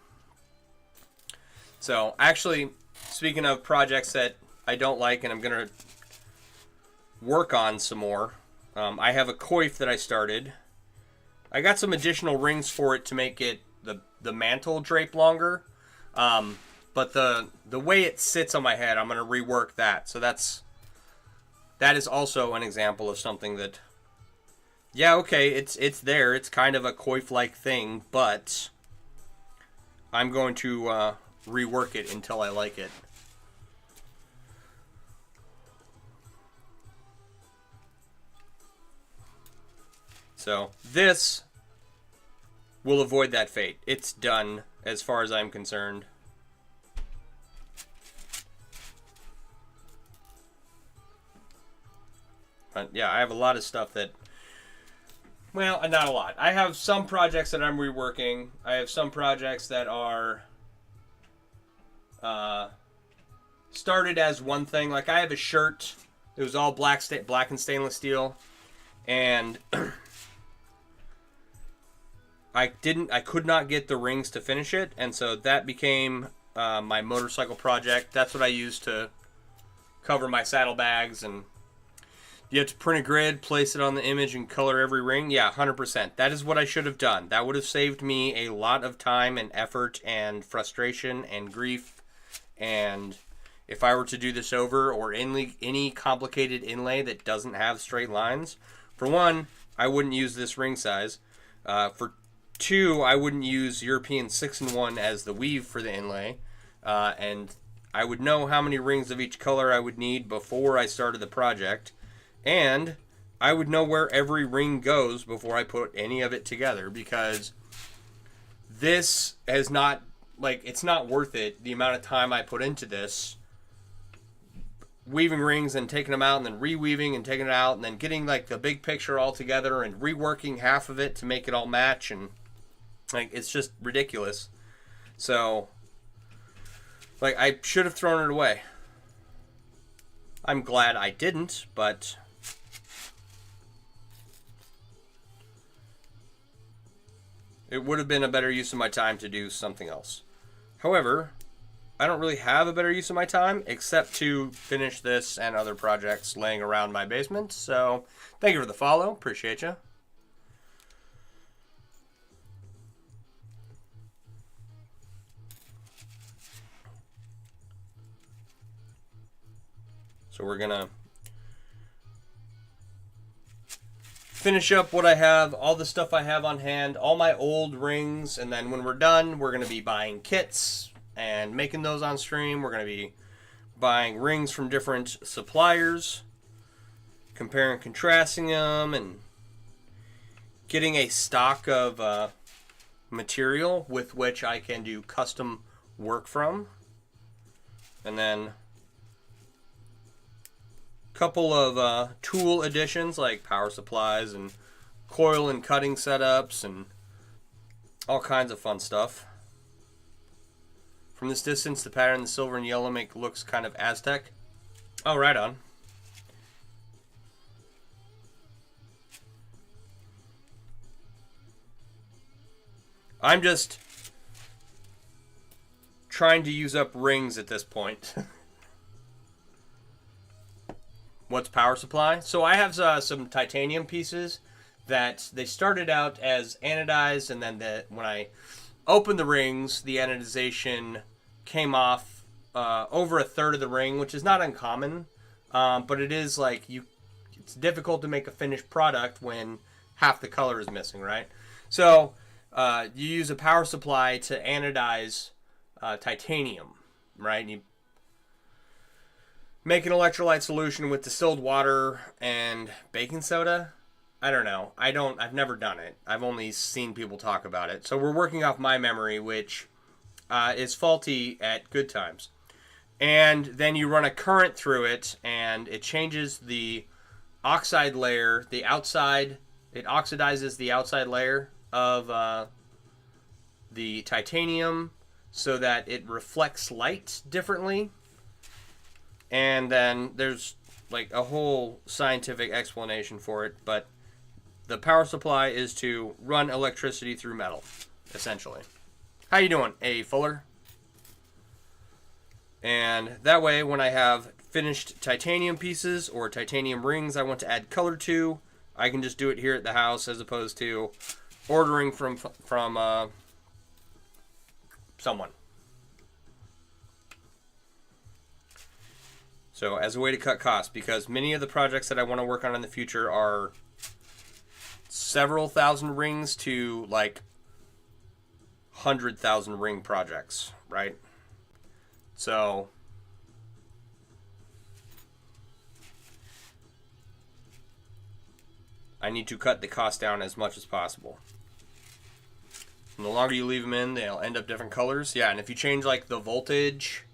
So, actually, speaking of projects that I don't like and I'm going to work on some more, I have a coif that I started. I got some additional rings for it to make it the mantle drape longer. But the way it sits on my head, I'm going to rework that. So that is also an example of something that, yeah, okay, it's there. It's kind of a coif-like thing, but I'm going to rework it until I like it. So this will avoid that fate. It's done as far as I'm concerned. But yeah, I have a lot of stuff that, well, not a lot. I have some projects that I'm reworking. I have some projects that are started as one thing. Like I have a shirt. It was all black and stainless steel, and I could not get the rings to finish it, and so that became my motorcycle project. That's what I used to cover my saddlebags, and you have to print a grid, place it on the image, and color every ring. Yeah, 100%. That is what I should have done. That would have saved me a lot of time and effort and frustration and grief. And if I were to do this over, or any complicated inlay that doesn't have straight lines, for one, I wouldn't use this ring size. For two, I wouldn't use European 6-in-1 as the weave for the inlay. And I would know how many rings of each color I would need before I started the project. And I would know where every ring goes before I put any of it together, because this has not, like, it's not worth it, the amount of time I put into this, weaving rings and taking them out and then reweaving and taking it out and then getting, like, the big picture all together and reworking half of it to make it all match. And Like, it's just ridiculous. So, like, I should have thrown it away. I'm glad I didn't, but it would have been a better use of my time to do something else. However, I don't really have a better use of my time except to finish this and other projects laying around my basement. So, thank you for the follow. Appreciate you. So we're gonna finish up what I have, all the stuff I have on hand, all my old rings, and then when we're done, we're gonna be buying kits and making those on stream. We're gonna be buying rings from different suppliers, comparing and contrasting them, and getting a stock of material with which I can do custom work from. And then couple of tool additions like power supplies and coil and cutting setups and all kinds of fun stuff. From this distance, the pattern, the silver and yellow, looks kind of Aztec. Oh, right on. I'm just trying to use up rings at this point. What's power supply? So I have some titanium pieces that they started out as anodized, and then when I opened the rings, the anodization came off over a third of the ring, which is not uncommon, but it is like it's difficult to make a finished product when half the color is missing, right? So you use a power supply to anodize titanium, right? And you make an electrolyte solution with distilled water and baking soda. I don't know. I've never done it. I've only seen people talk about it. So we're working off my memory, which is faulty at good times. And then you run a current through it, and it changes the oxide layer, the outside. It oxidizes the outside layer of the titanium so that it reflects light differently. And then there's like a whole scientific explanation for it, but the power supply is to run electricity through metal, essentially. How you doing, A. Fuller? And that way, when I have finished titanium pieces or titanium rings I want to add color to, I can just do it here at the house as opposed to ordering from someone. So as a way to cut costs, because many of the projects that I want to work on in the future are several thousand rings to like 100,000 ring projects, right? So I need to cut the cost down as much as possible. And the longer you leave them in, they'll end up different colors. Yeah, and if you change like the voltage,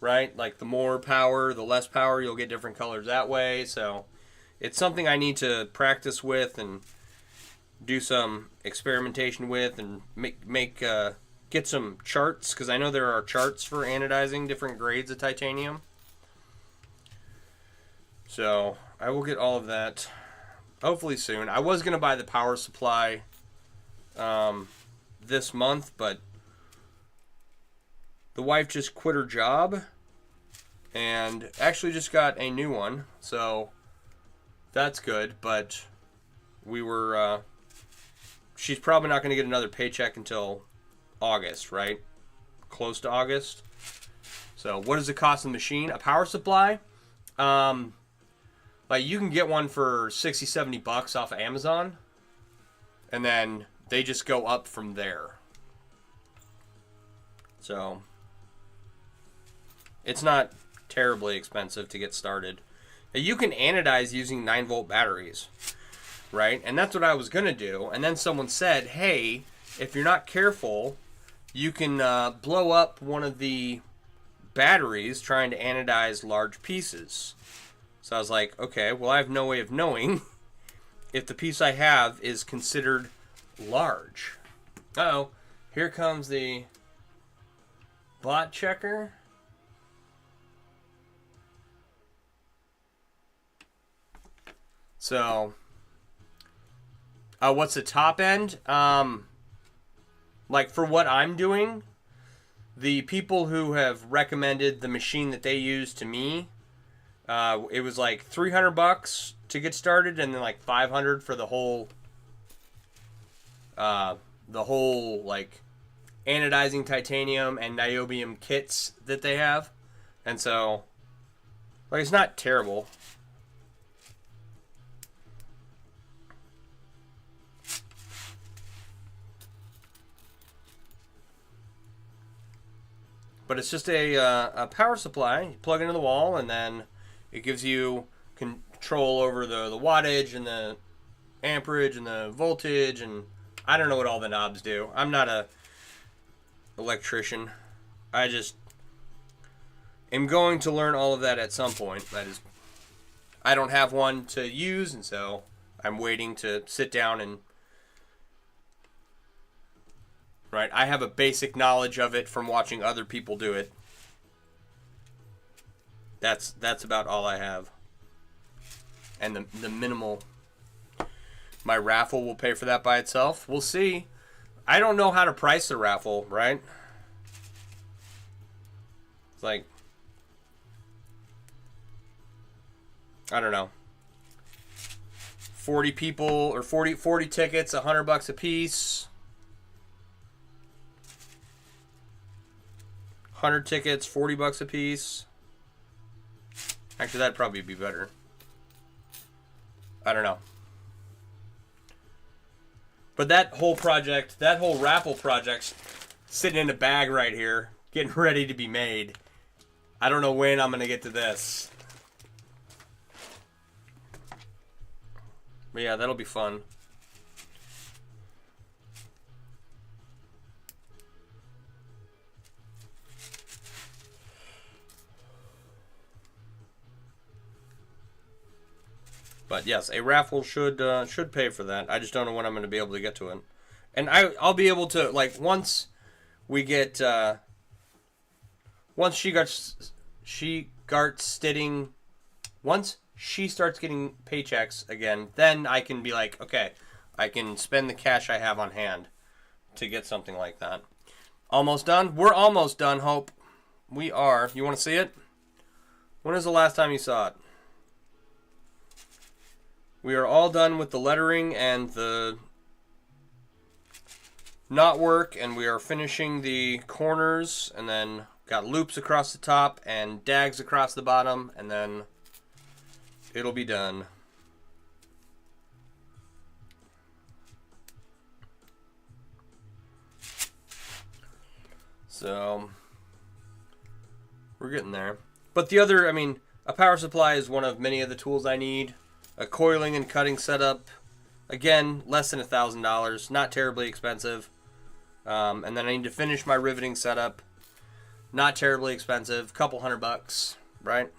right? Like the more power, the less power, you'll get different colors that way. So it's something I need to practice with and do some experimentation with and get some charts, because I know there are charts for anodizing different grades of titanium. So I will get all of that hopefully soon. I was going to buy the power supply this month, but the wife just quit her job and actually just got a new one, so that's good. But she's probably not going to get another paycheck until August, right? Close to August. So what does it cost in the machine? A power supply? Like you can get one for $60-$70 off of Amazon, and then they just go up from there. So it's not terribly expensive to get started. You can anodize using 9-volt batteries, right? And that's what I was going to do. And then someone said, hey, if you're not careful, you can blow up one of the batteries trying to anodize large pieces. So I was like, okay, well, I have no way of knowing if the piece I have is considered large. Uh-oh. Here comes the bot checker. So, what's the top end? Like for what I'm doing, the people who have recommended the machine that they use to me, it was like $300 to get started, and then like $500 for the whole like anodizing titanium and niobium kits that they have. And so, like, it's not terrible. But it's just a power supply. You plug it into the wall, and then it gives you control over the wattage and the amperage and the voltage, and I don't know what all the knobs do. I'm not a electrician. I just am going to learn all of that at some point. That is, I don't have one to use, and so I'm waiting to sit down and... Right, I have a basic knowledge of it from watching other people do it. That's about all I have. And the minimal... My raffle will pay for that by itself. We'll see. I don't know how to price the raffle, right? It's like... I don't know. 40 people, or 40 tickets, $100 a piece. 100 tickets, $40 a piece. Actually, that'd probably be better. I don't know. But that whole project, that whole raffle project's sitting in a bag right here, getting ready to be made. I don't know when I'm going to get to this. But yeah, that'll be fun. But yes, a raffle should pay for that. I just don't know when I'm going to be able to get to it. And I'll be able to, like, once we get once she starts getting paychecks again, then I can be like, okay, I can spend the cash I have on hand to get something like that. Almost done? We're almost done, Hope. We are. You want to see it? When is the last time you saw it? We are all done with the lettering and the knotwork, and we are finishing the corners, and then got loops across the top and dags across the bottom, and then it'll be done. So, we're getting there. But the other, I mean, a power supply is one of many of the tools I need. A coiling and cutting setup, again, less than $1,000, not terribly expensive. And then I need to finish my riveting setup, not terribly expensive, couple $100, right?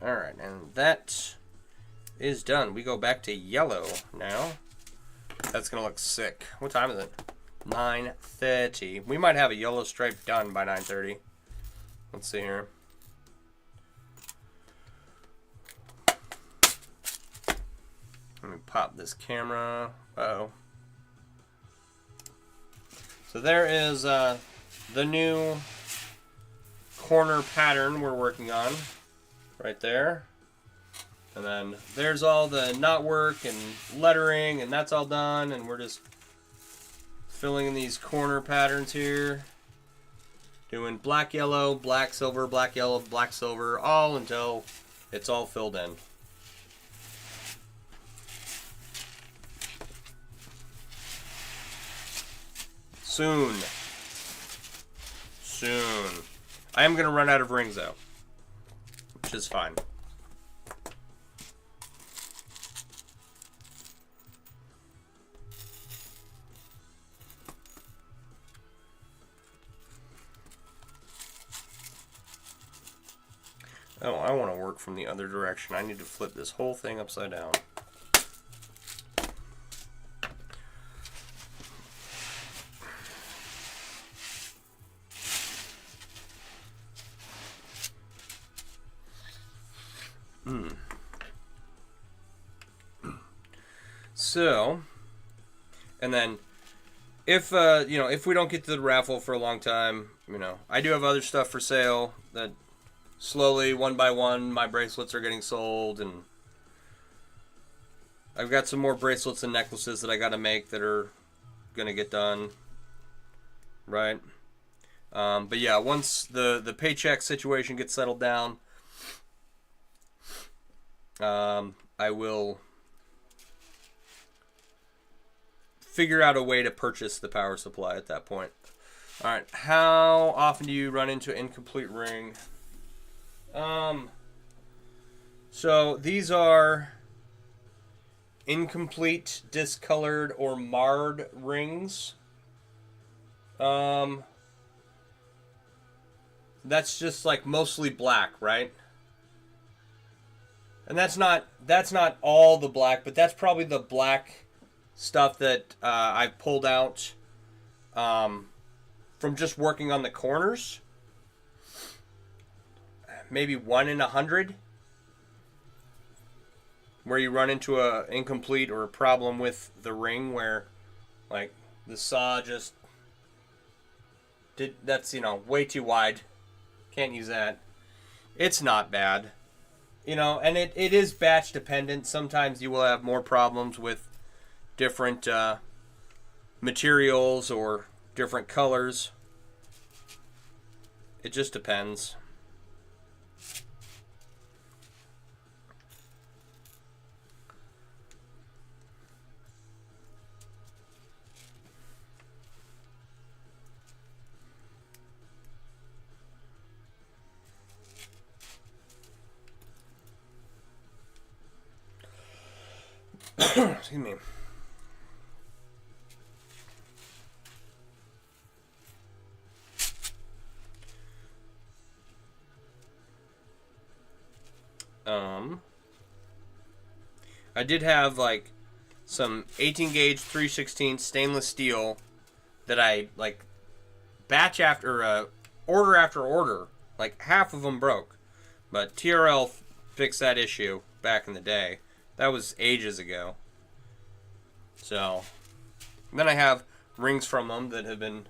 All right, and that is done. We go back to yellow now. That's gonna look sick. What time is it? 9:30. We might have a yellow stripe done by 9:30. Let's see here. Let me pop this camera. Uh-oh. So there is the new corner pattern we're working on. Right there. And then there's all the knotwork and lettering, and that's all done. And we're just filling in these corner patterns here. Doing black, yellow, black, silver, black, yellow, black, silver, all until it's all filled in. Soon. I am going to run out of rings, though. Which is fine. Oh, I want to work from the other direction. I need to flip this whole thing upside down. So, and then if if we don't get to the raffle for a long time, I do have other stuff for sale that slowly, one by one, my bracelets are getting sold, and I've got some more bracelets and necklaces that I got to make that are gonna get done, right? But yeah, once the paycheck situation gets settled down, I will figure out a way to purchase the power supply at that point. All right, how often do you run into an incomplete ring? So these are incomplete, discolored, or marred rings. That's just like mostly black, right? And that's not all the black, but that's probably the black stuff that I've pulled out from just working on the corners. Maybe 1 in 100, where you run into a incomplete or a problem with the ring where, like, the saw just that's way too wide. Can't use that. It's not bad, and it is batch dependent. Sometimes you will have more problems with different materials or different colors. It just depends. Excuse me. I did have like some 18 gauge 3/16 stainless steel that I like batch after order after order. Like half of them broke, but TRL fixed that issue back in the day. That was ages ago. So, then I have rings from them that have been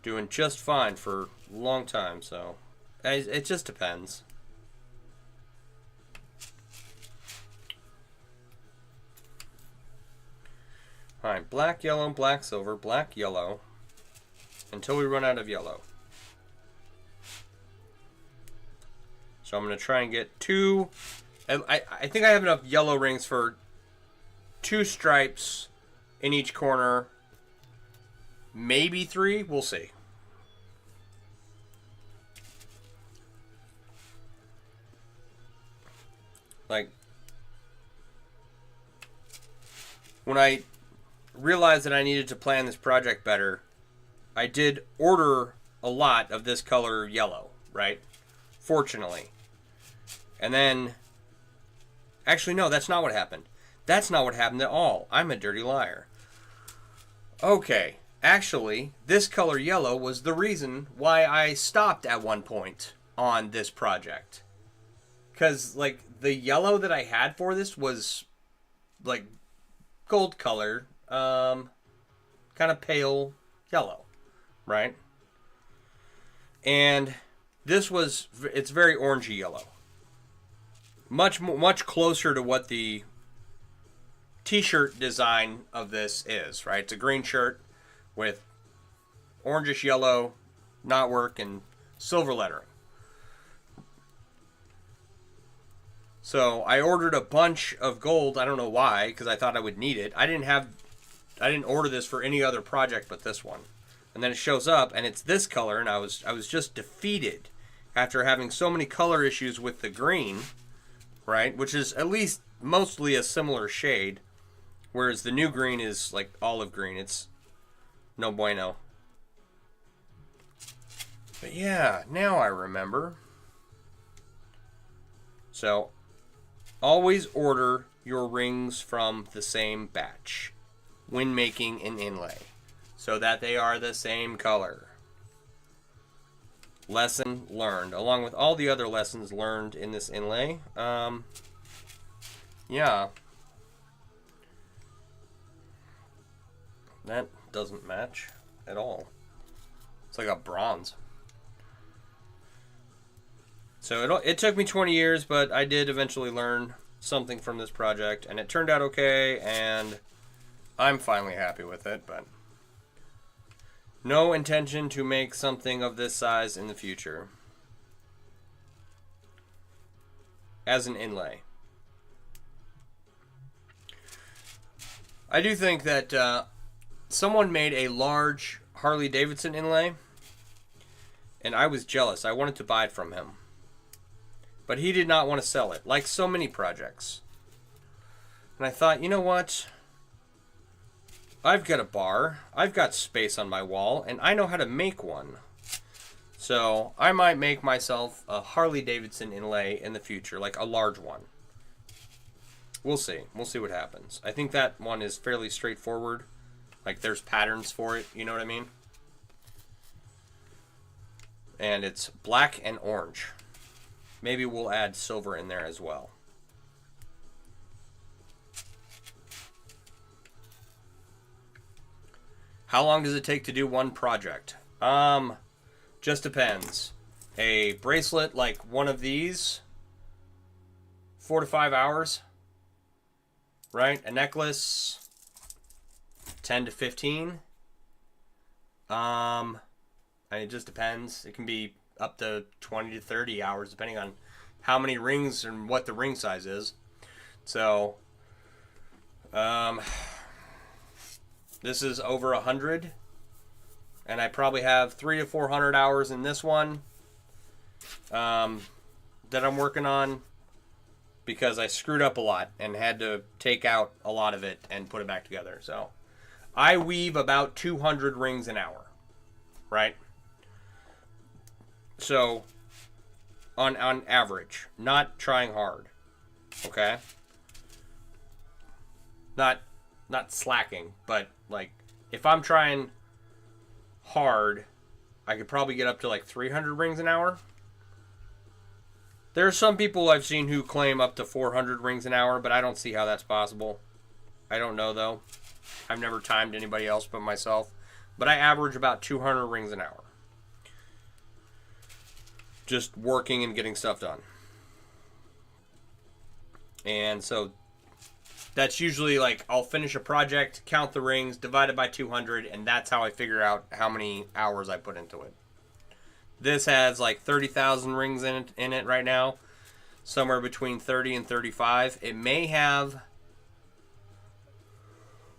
doing just fine for a long time. So, it just depends. Alright, black, yellow, black, silver, black, yellow, until we run out of yellow. So I'm going to try and get 2... I think I have enough yellow rings for 2 stripes in each corner. Maybe 3. We'll see. Like, when I realized that I needed to plan this project better, I did order a lot of this color yellow, right? Fortunately. And then... Actually, no, that's not what happened. That's not what happened at all. I'm a dirty liar. Okay. Actually, this color yellow was the reason why I stopped at one point on this project. Because, like, the yellow that I had for this was, like, gold color. Kind of pale yellow. Right? And this was... It's very orangey yellow. Much closer to what the t-shirt design of this is, right? It's a green shirt with orangish yellow knotwork and silver lettering. So I ordered a bunch of gold. I don't know why, because I thought I would need it. I didn't order this for any other project but this one. And then it shows up and it's this color, and I was just defeated after having so many color issues with the green. Right? Which is at least mostly a similar shade. Whereas the new green is like olive green. It's no bueno. But yeah, now I remember. So, always order your rings from the same batch when making an inlay. So that they are the same color. Lesson learned, along with all the other lessons learned in this inlay. Yeah. That doesn't match at all. It's like a bronze. So it took me 20 years, but I did eventually learn something from this project, and it turned out okay, and I'm finally happy with it, but no intention to make something of this size in the future as an inlay. I do think that someone made a large Harley Davidson inlay, and I was jealous. I wanted to buy it from him. But he did not want to sell it, like so many projects. And I thought, you know what? I've got a bar, I've got space on my wall, and I know how to make one. So I might make myself a Harley Davidson inlay in the future, like a large one. We'll see. We'll see what happens. I think that one is fairly straightforward. Like there's patterns for it, you know what I mean? And it's black and orange. Maybe we'll add silver in there as well. How long does it take to do one project? Just depends. A bracelet like one of these, 4 to 5 hours, right? A necklace, 10 to 15. And it just depends. It can be up to 20 to 30 hours, depending on how many rings and what the ring size is. So, this is over 100, and I probably have 300 to 400 hours in this one that I'm working on because I screwed up a lot and had to take out a lot of it and put it back together. So, I weave about 200 rings an hour, right? So, on average, not trying hard, okay? Not slacking, but like if I'm trying hard, I could probably get up to like 300 rings an hour. There are some people I've seen who claim up to 400 rings an hour, but I don't see how that's possible. I don't know though. I've never timed anybody else but myself, but I average about 200 rings an hour. Just working and getting stuff done. And so that's usually like I'll finish a project, count the rings, divide it by 200, and that's how I figure out how many hours I put into it. This has like 30,000 rings in it right now, somewhere between 30 and 35. It may have,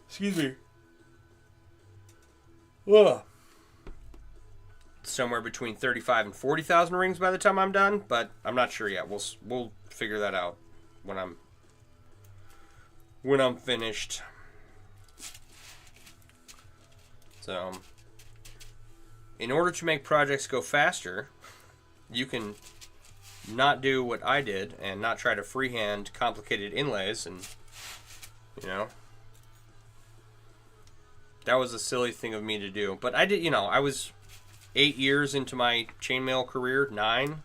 excuse me, ugh, somewhere between 35 and 40,000 rings by the time I'm done, but I'm not sure yet. We'll figure that out when I'm finished. So, in order to make projects go faster, you can not do what I did and not try to freehand complicated inlays, and you know, that was a silly thing of me to do. But I did, you know, I was 8 years into my chainmail career, 9.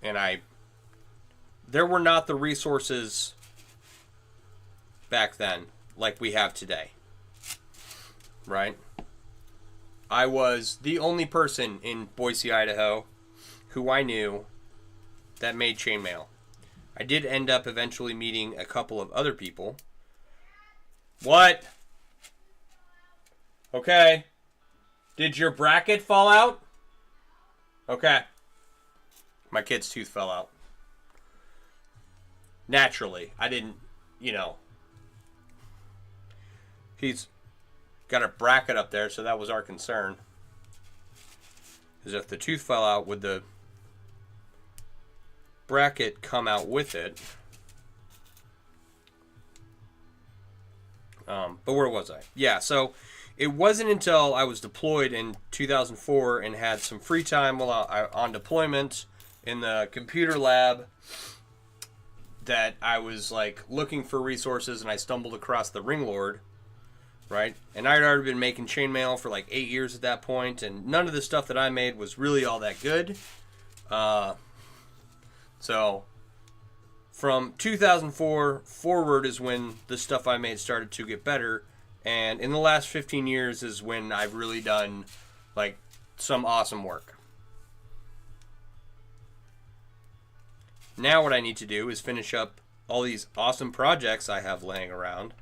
And there were not the resources back then like we have today, right? I was the only person in Boise, Idaho who I knew that made chainmail. I did end up eventually meeting a couple of other people. What? Okay. Did your bracket fall out? Okay. My kid's tooth fell out. Naturally. I didn't, you know. He's got a bracket up there, so that was our concern. Because if the tooth fell out, would the bracket come out with it? But where was I? Yeah, so it wasn't until I was deployed in 2004 and had some free time while on deployment in the computer lab that I was like looking for resources, and I stumbled across the Ring Lord, right? And I'd already been making chainmail for like 8 years at that point, and none of the stuff that I made was really all that good. So from 2004 forward is when the stuff I made started to get better, and in the last 15 years is when I've really done like some awesome work. Now what I need to do is finish up all these awesome projects I have laying around.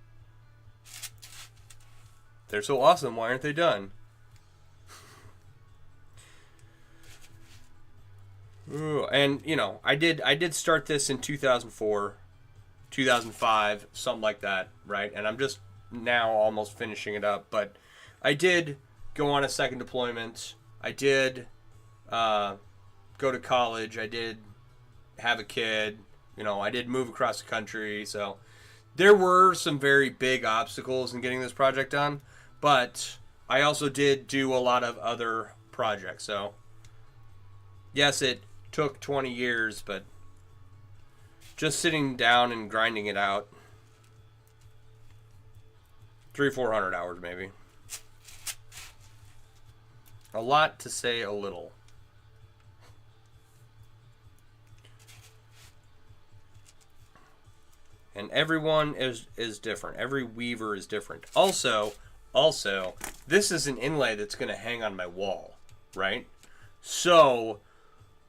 They're so awesome, why aren't they done? Ooh, and you know, I did start this in 2004, 2005, something like that, right? And I'm just now almost finishing it up, but I did go on a second deployment. I did go to college. I did have a kid. You know, I did move across the country, so there were some very big obstacles in getting this project done, but I also did do a lot of other projects. So yes, it took 20 years, but just sitting down and grinding it out, 300-400 hours maybe. A lot to say a little. And everyone is different. Every weaver is different. Also, this is an inlay that's going to hang on my wall, right? So,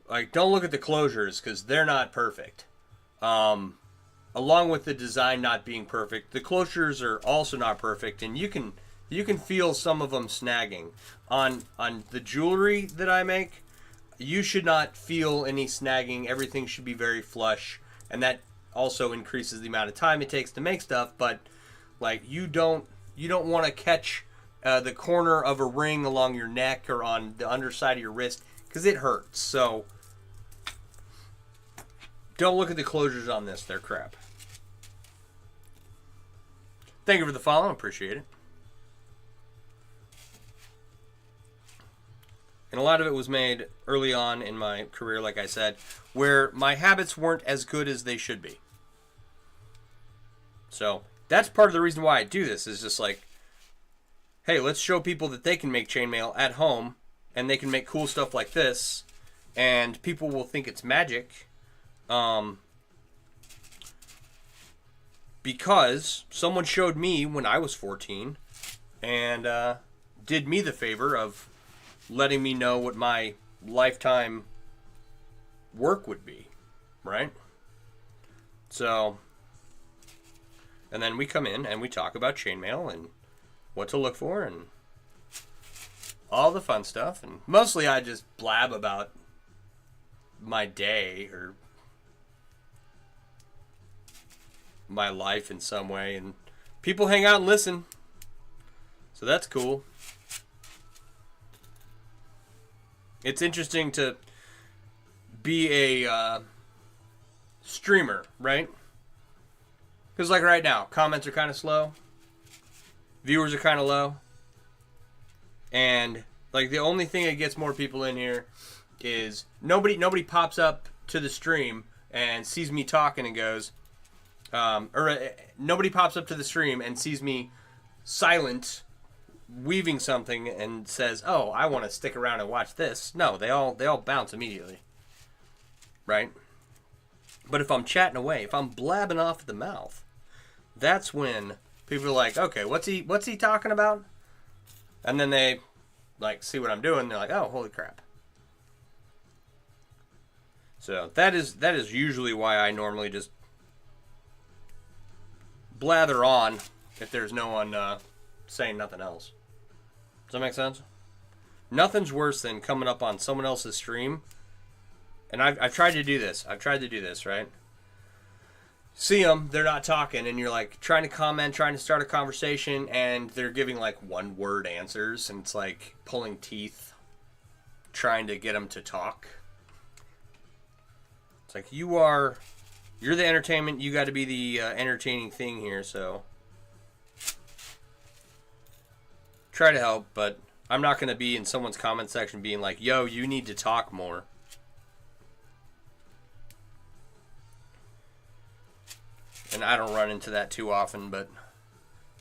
like, don't look at the closures because they're not perfect. Along with the design not being perfect, the closures are also not perfect, and you can feel some of them snagging. On the jewelry that I make, you should not feel any snagging. Everything should be very flush, and that also increases the amount of time it takes to make stuff. But like, you don't want to catch the corner of a ring along your neck or on the underside of your wrist because it hurts. So don't look at the closures on this. They're crap. Thank you for the follow. Appreciate it. And a lot of it was made early on in my career, like I said, where my habits weren't as good as they should be. So that's part of the reason why I do this, is just like, hey, let's show people that they can make chainmail at home, and they can make cool stuff like this, and people will think it's magic. Because someone showed me when I was 14 and did me the favor of letting me know what my lifetime work would be, right? So, and then we come in and we talk about chainmail and what to look for and all the fun stuff. And mostly I just blab about my day or my life in some way, and people hang out and listen, so that's cool. It's interesting to be a streamer, right? Because like right now, comments are kind of slow, viewers are kind of low, and like the only thing that gets more people in here is nobody pops up to the stream and sees me talking and goes, nobody pops up to the stream and sees me silent weaving something and says, "Oh, I want to stick around and watch this." No, they all bounce immediately, right? But if I'm chatting away, if I'm blabbing off at the mouth, that's when people are like, "Okay, what's he talking about?" And then they like see what I'm doing. They're like, "Oh, holy crap!" So that is usually why I normally just blather on if there's no one saying nothing else. Does that make sense? Nothing's worse than coming up on someone else's stream, and I've tried to do this. Right? See them, they're not talking, and you're like trying to comment, trying to start a conversation, and they're giving like one-word answers, and it's like pulling teeth, trying to get them to talk. It's like you're the entertainment. You got to be the entertaining thing here, so try to help, but I'm not going to be in someone's comment section being like, "Yo, you need to talk more." And I don't run into that too often, but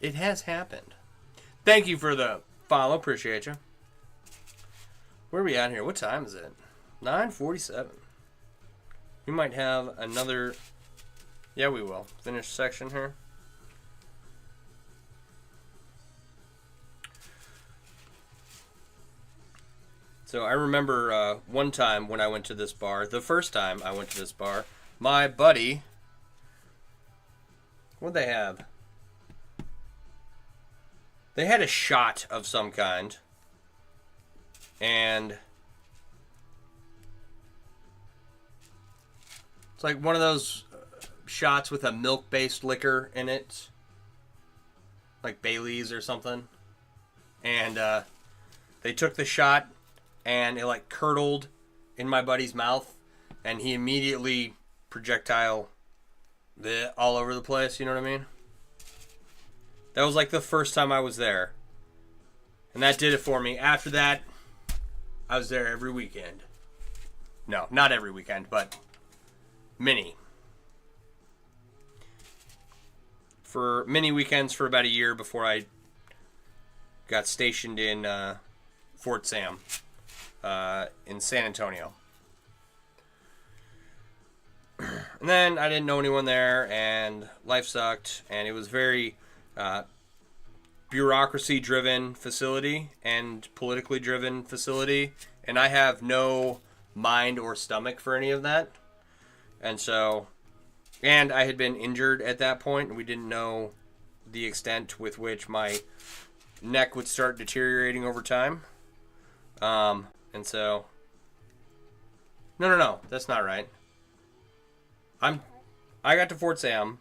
it has happened. Thank you for the follow. Appreciate you. Where are we at here? What time is it? 9:47. We might have another... Yeah, we will. Finish section here. So I remember one time when I went to this bar, the first time I went to this bar, my buddy... What'd they have? They had a shot of some kind. And it's like one of those shots with a milk-based liquor in it. Like Bailey's or something. And they took the shot and it like curdled in my buddy's mouth. And he immediately projectile all over the place, you know what I mean? That was like the first time I was there. And that did it for me. After that, I was there every weekend. No, not every weekend, but many. For many weekends for about a year before I got stationed in Fort Sam in San Antonio. And then I didn't know anyone there, and life sucked, and it was very bureaucracy-driven facility and politically-driven facility, and I have no mind or stomach for any of that. And so, and I had been injured at that point, and we didn't know the extent with which my neck would start deteriorating over time. And so, no, that's not right. I got to Fort Sam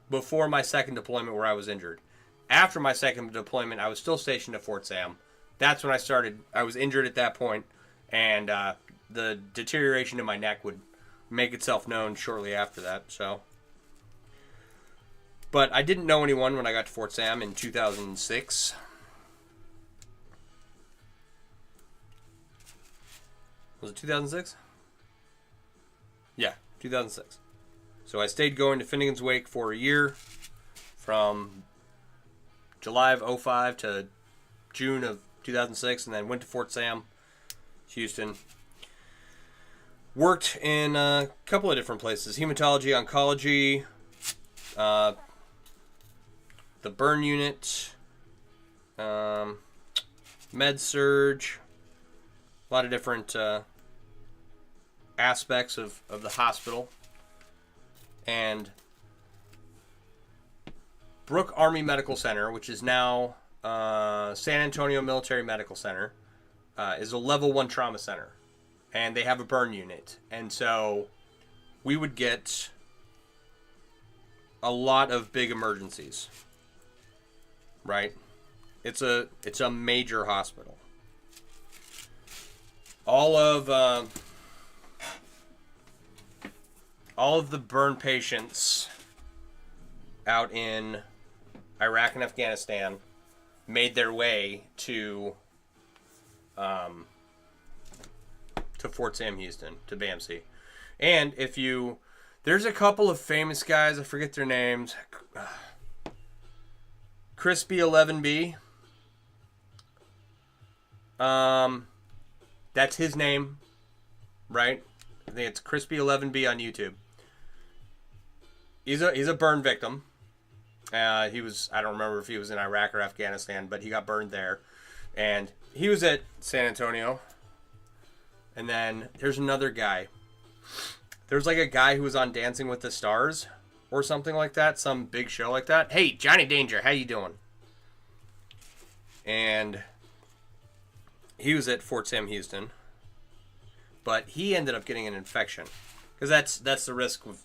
before my second deployment where I was injured. After my second deployment, I was still stationed at Fort Sam. That's when I was injured at that point, and the deterioration in my neck would make itself known shortly after that. So, but I didn't know anyone when I got to Fort Sam in 2006. Was it 2006? Yeah, 2006. So I stayed going to Finnegans Wake for a year, from July of 2005 to June of 2006, and then went to Fort Sam, Houston. Worked in a couple of different places: hematology, oncology, the burn unit, med surge, a lot of different aspects of the hospital. And Brooke Army Medical Center, which is now San Antonio Military Medical Center, is a level 1 trauma center. And they have a burn unit. And so we would get a lot of big emergencies. Right? It's a major hospital. All of the burn patients out in Iraq and Afghanistan made their way to Fort Sam Houston, to BAMC. And there's a couple of famous guys, I forget their names. Crispy 11B. That's his name, right? I think it's Crispy 11B on YouTube. He's a burn victim. I don't remember if he was in Iraq or Afghanistan, but he got burned there. And he was at San Antonio. And then there's another guy. There's like a guy who was on Dancing with the Stars or something like that, some big show like that. Hey, Johnny Danger, how you doing? And he was at Fort Sam Houston. But he ended up getting an infection. Because that's the risk with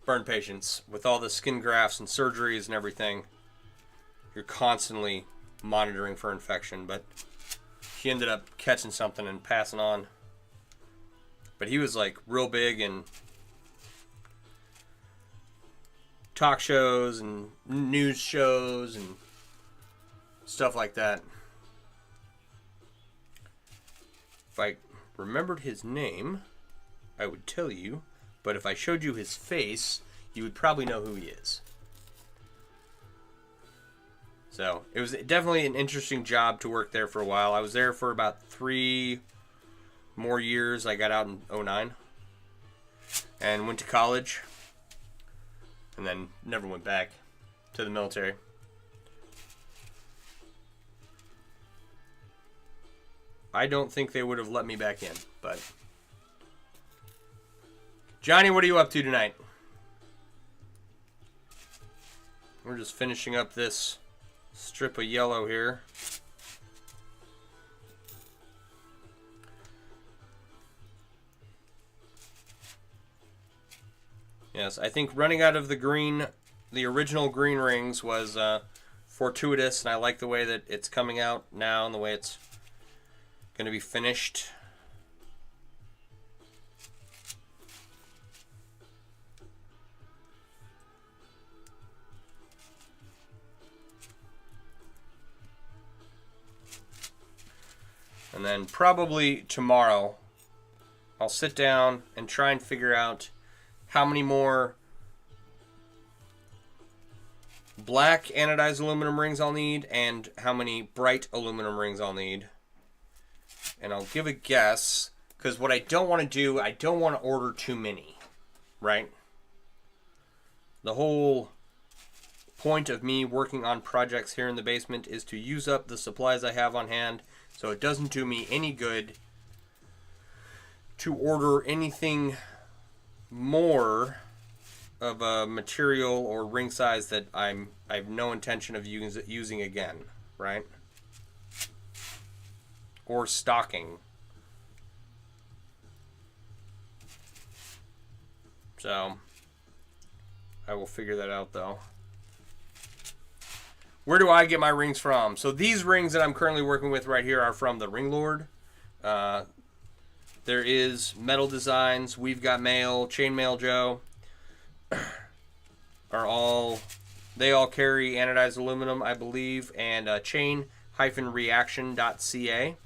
burn patients. With all the skin grafts and surgeries and everything, you're constantly monitoring for infection. But he ended up catching something and passing on. But he was like real big in talk shows and news shows and stuff like that. If I remembered his name, I would tell you. But if I showed you his face, you would probably know who he is. So it was definitely an interesting job to work there for a while. I was there for about 3 more years. I got out in 2009 and went to college and then never went back to the military. I don't think they would have let me back in, but... Johnny, what are you up to tonight? We're just finishing up this strip of yellow here. Yes, I think running out of the green, the original green rings was fortuitous, and I like the way that it's coming out now and the way it's going to be finished. And then probably tomorrow, I'll sit down and try and figure out how many more black anodized aluminum rings I'll need and how many bright aluminum rings I'll need. And I'll give a guess, because what I don't want to do, I don't want to order too many, right? The whole point of me working on projects here in the basement is to use up the supplies I have on hand, so it doesn't do me any good to order anything more of a material or ring size that I have no intention of using again, right? Or stocking. So I will figure that out though. Where do I get my rings from? So these rings that I'm currently working with right here are from the Ring Lord. There is Metal Designs, We've Got Mail, Chainmail Joe. They all carry anodized aluminum, I believe, and chain-reaction.ca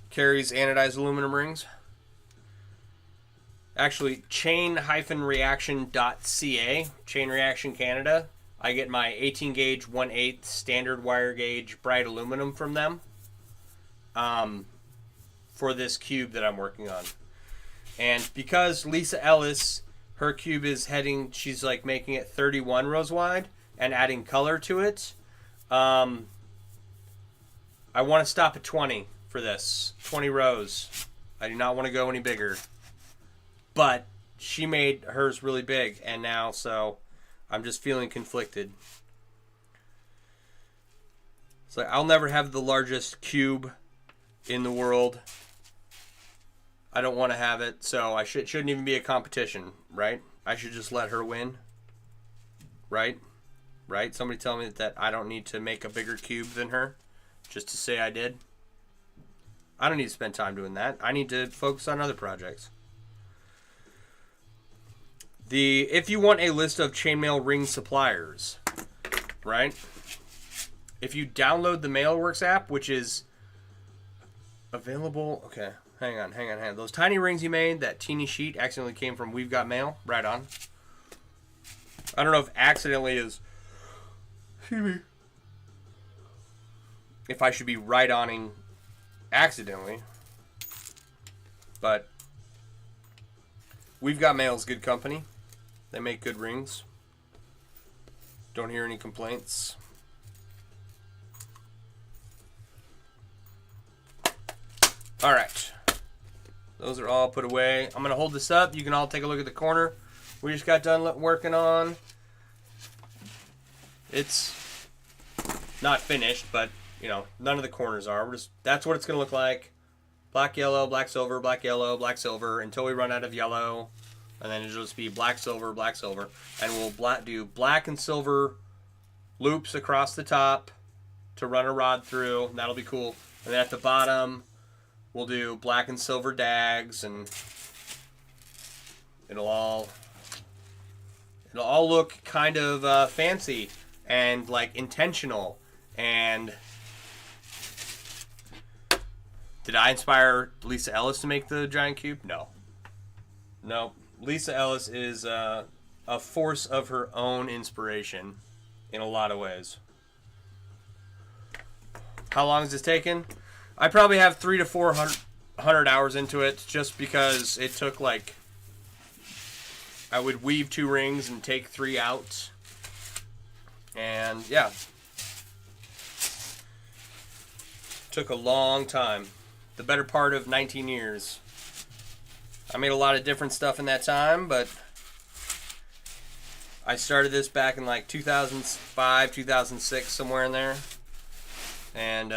carries anodized aluminum rings. Actually, chain-reaction.ca, Chain Reaction Canada. I get my 18 gauge 1/8 standard wire gauge bright aluminum from them for this cube that I'm working on. And because Lisa Ellis, her cube is she's like making it 31 rows wide and adding color to it. I want to stop at 20 for this, 20 rows. I do not want to go any bigger. But she made hers really big, and now, so I'm just feeling conflicted. It's like, I'll never have the largest cube in the world. I don't want to have it, so shouldn't even be a competition, right? I should just let her win, right? Right? Somebody tell me that I don't need to make a bigger cube than her, just to say I did. I don't need to spend time doing that. I need to focus on other projects. If you want a list of chainmail ring suppliers, right? If you download the Mailworks app, which is available, okay, hang on. Those tiny rings you made, that teeny sheet accidentally came from We've Got Mail, right on. I don't know if accidentally is, if I should be right-oning accidentally, but We've Got Mail's good company. They make good rings. Don't hear any complaints. All right. Those are all put away. I'm going to hold this up. You can all take a look at the corner we just got done working on. It's not finished, but, you know, none of the corners are. That's what it's going to look like. Black, yellow, black, silver, black, yellow, black, silver, until we run out of yellow. And then it'll just be black, silver, and we'll do black and silver loops across the top to run a rod through. And that'll be cool. And then at the bottom, we'll do black and silver dags, and it'll all look kind of fancy and like intentional. And did I inspire Lisa Ellis to make the giant cube? No. Lisa Ellis is a force of her own inspiration in a lot of ways. How long has this taken? I probably have 300 to 400 hours into it, just because it took like, I would weave 2 rings and take 3 out. And yeah, took a long time. The better part of 19 years. I made a lot of different stuff in that time, but I started this back in like 2005, 2006, somewhere in there. And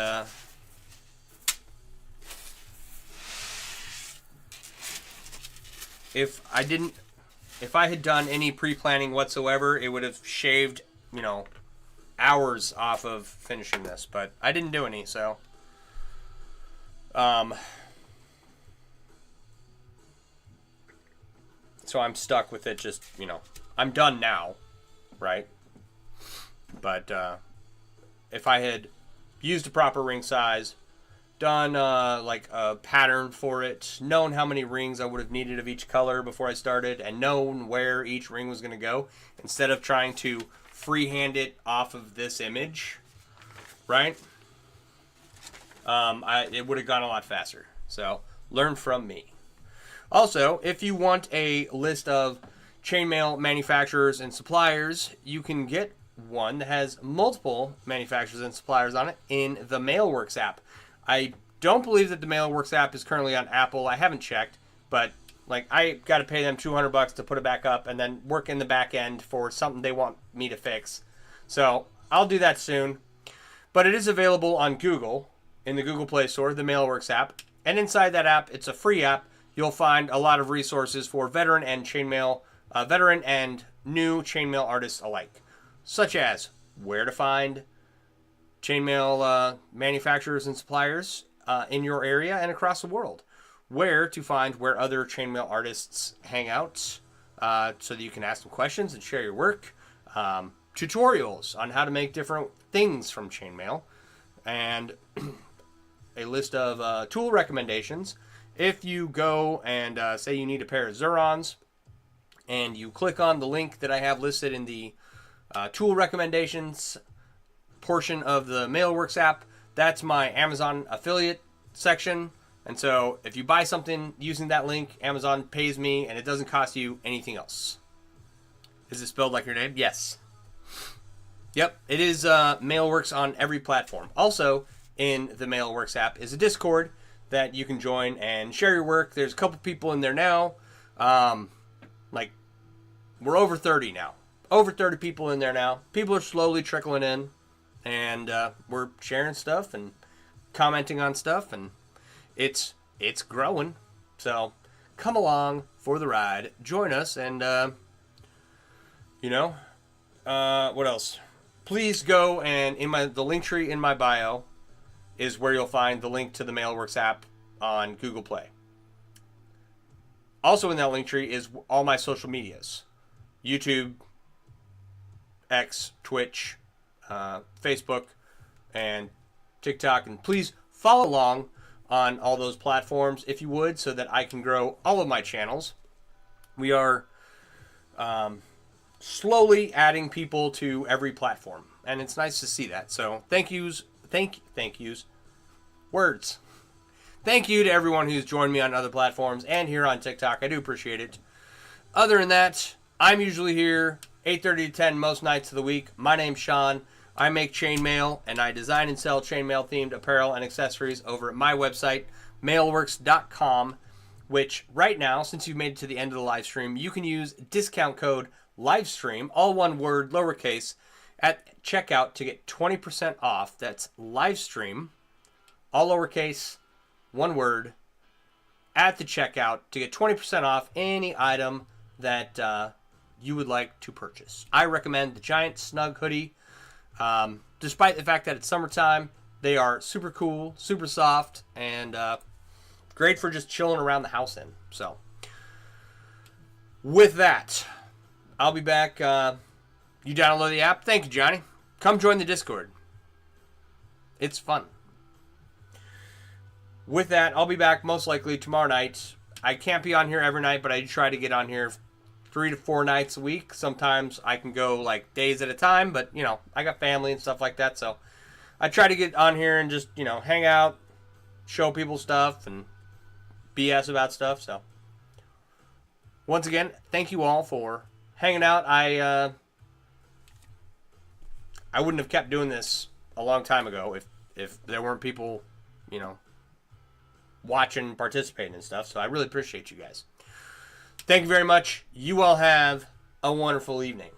if I had done any pre-planning whatsoever, it would have shaved, hours off of finishing this. But I didn't do any, so so I'm stuck with it. Just, I'm done now, right? But if I had used a proper ring size, done like a pattern for it, known how many rings I would have needed of each color before I started, and known where each ring was going to go, instead of trying to freehand it off of this image, right? It would have gone a lot faster. So learn from me. Also, if you want a list of chainmail manufacturers and suppliers, you can get one that has multiple manufacturers and suppliers on it in the Mailworks app. I don't believe that the Mailworks app is currently on Apple. I haven't checked, but I got to pay them $200 to put it back up and then work in the back end for something they want me to fix. So I'll do that soon. But it is available on Google, in the Google Play Store, the Mailworks app. And inside that app, it's a free app. You'll find a lot of resources for veteran and new chainmail artists alike, such as where to find chainmail manufacturers and suppliers in your area and across the world, where to find where other chainmail artists hang out, so that you can ask them questions and share your work, tutorials on how to make different things from chainmail, and a list of tool recommendations. If you go and say you need a pair of Zurons, and you click on the link that I have listed in the tool recommendations portion of the Mailworks app, that's my Amazon affiliate section. And so if you buy something using that link, Amazon pays me, and it doesn't cost you anything else. Is it spelled like your name? Yes. Yep, it is Mailworks on every platform. Also, in the Mailworks app is a Discord that you can join and share your work. There's a couple people in there now. We're over 30 now. Over 30 people in there now. People are slowly trickling in, and we're sharing stuff and commenting on stuff, and it's growing. So come along for the ride. Join us, and what else? Please go, and the link tree in my bio is where you'll find the link to the Mailworks app on Google Play. Also in that link tree is all my social medias: YouTube, X, Twitch, Facebook, and TikTok. And please follow along on all those platforms if you would, so that I can grow all of my channels. We are slowly adding people to every platform, and it's nice to see that. So thank yous. Words. Thank you to everyone who's joined me on other platforms and here on TikTok. I do appreciate it. Other than that, I'm usually here 8:30 to 10 most nights of the week. My name's Sean. I make chainmail, and I design and sell chainmail themed apparel and accessories over at my website, mailworks.com, which right now, since you've made it to the end of the live stream, you can use discount code LIVESTREAM, all one word, lowercase, at checkout to get 20% off. That's LIVESTREAM, all lowercase, one word, at the checkout to get 20% off any item that you would like to purchase. I recommend the Giant Snug hoodie. Despite the fact that it's summertime, they are super cool, super soft, and great for just chilling around the house in. So, with that, I'll be back. You download the app. Thank you, Johnny. Come join the Discord. It's fun. With that, I'll be back most likely tomorrow night. I can't be on here every night, but I try to get on here 3 to 4 nights a week. Sometimes I can go like days at a time, but you know, I got family and stuff like that, so I try to get on here and just, you know, hang out, show people stuff, and BS about stuff. So once again, thank you all for hanging out. I wouldn't have kept doing this a long time ago if there weren't people, you know, watching, participating and stuff. So I really appreciate you guys. Thank you very much. You all have a wonderful evening.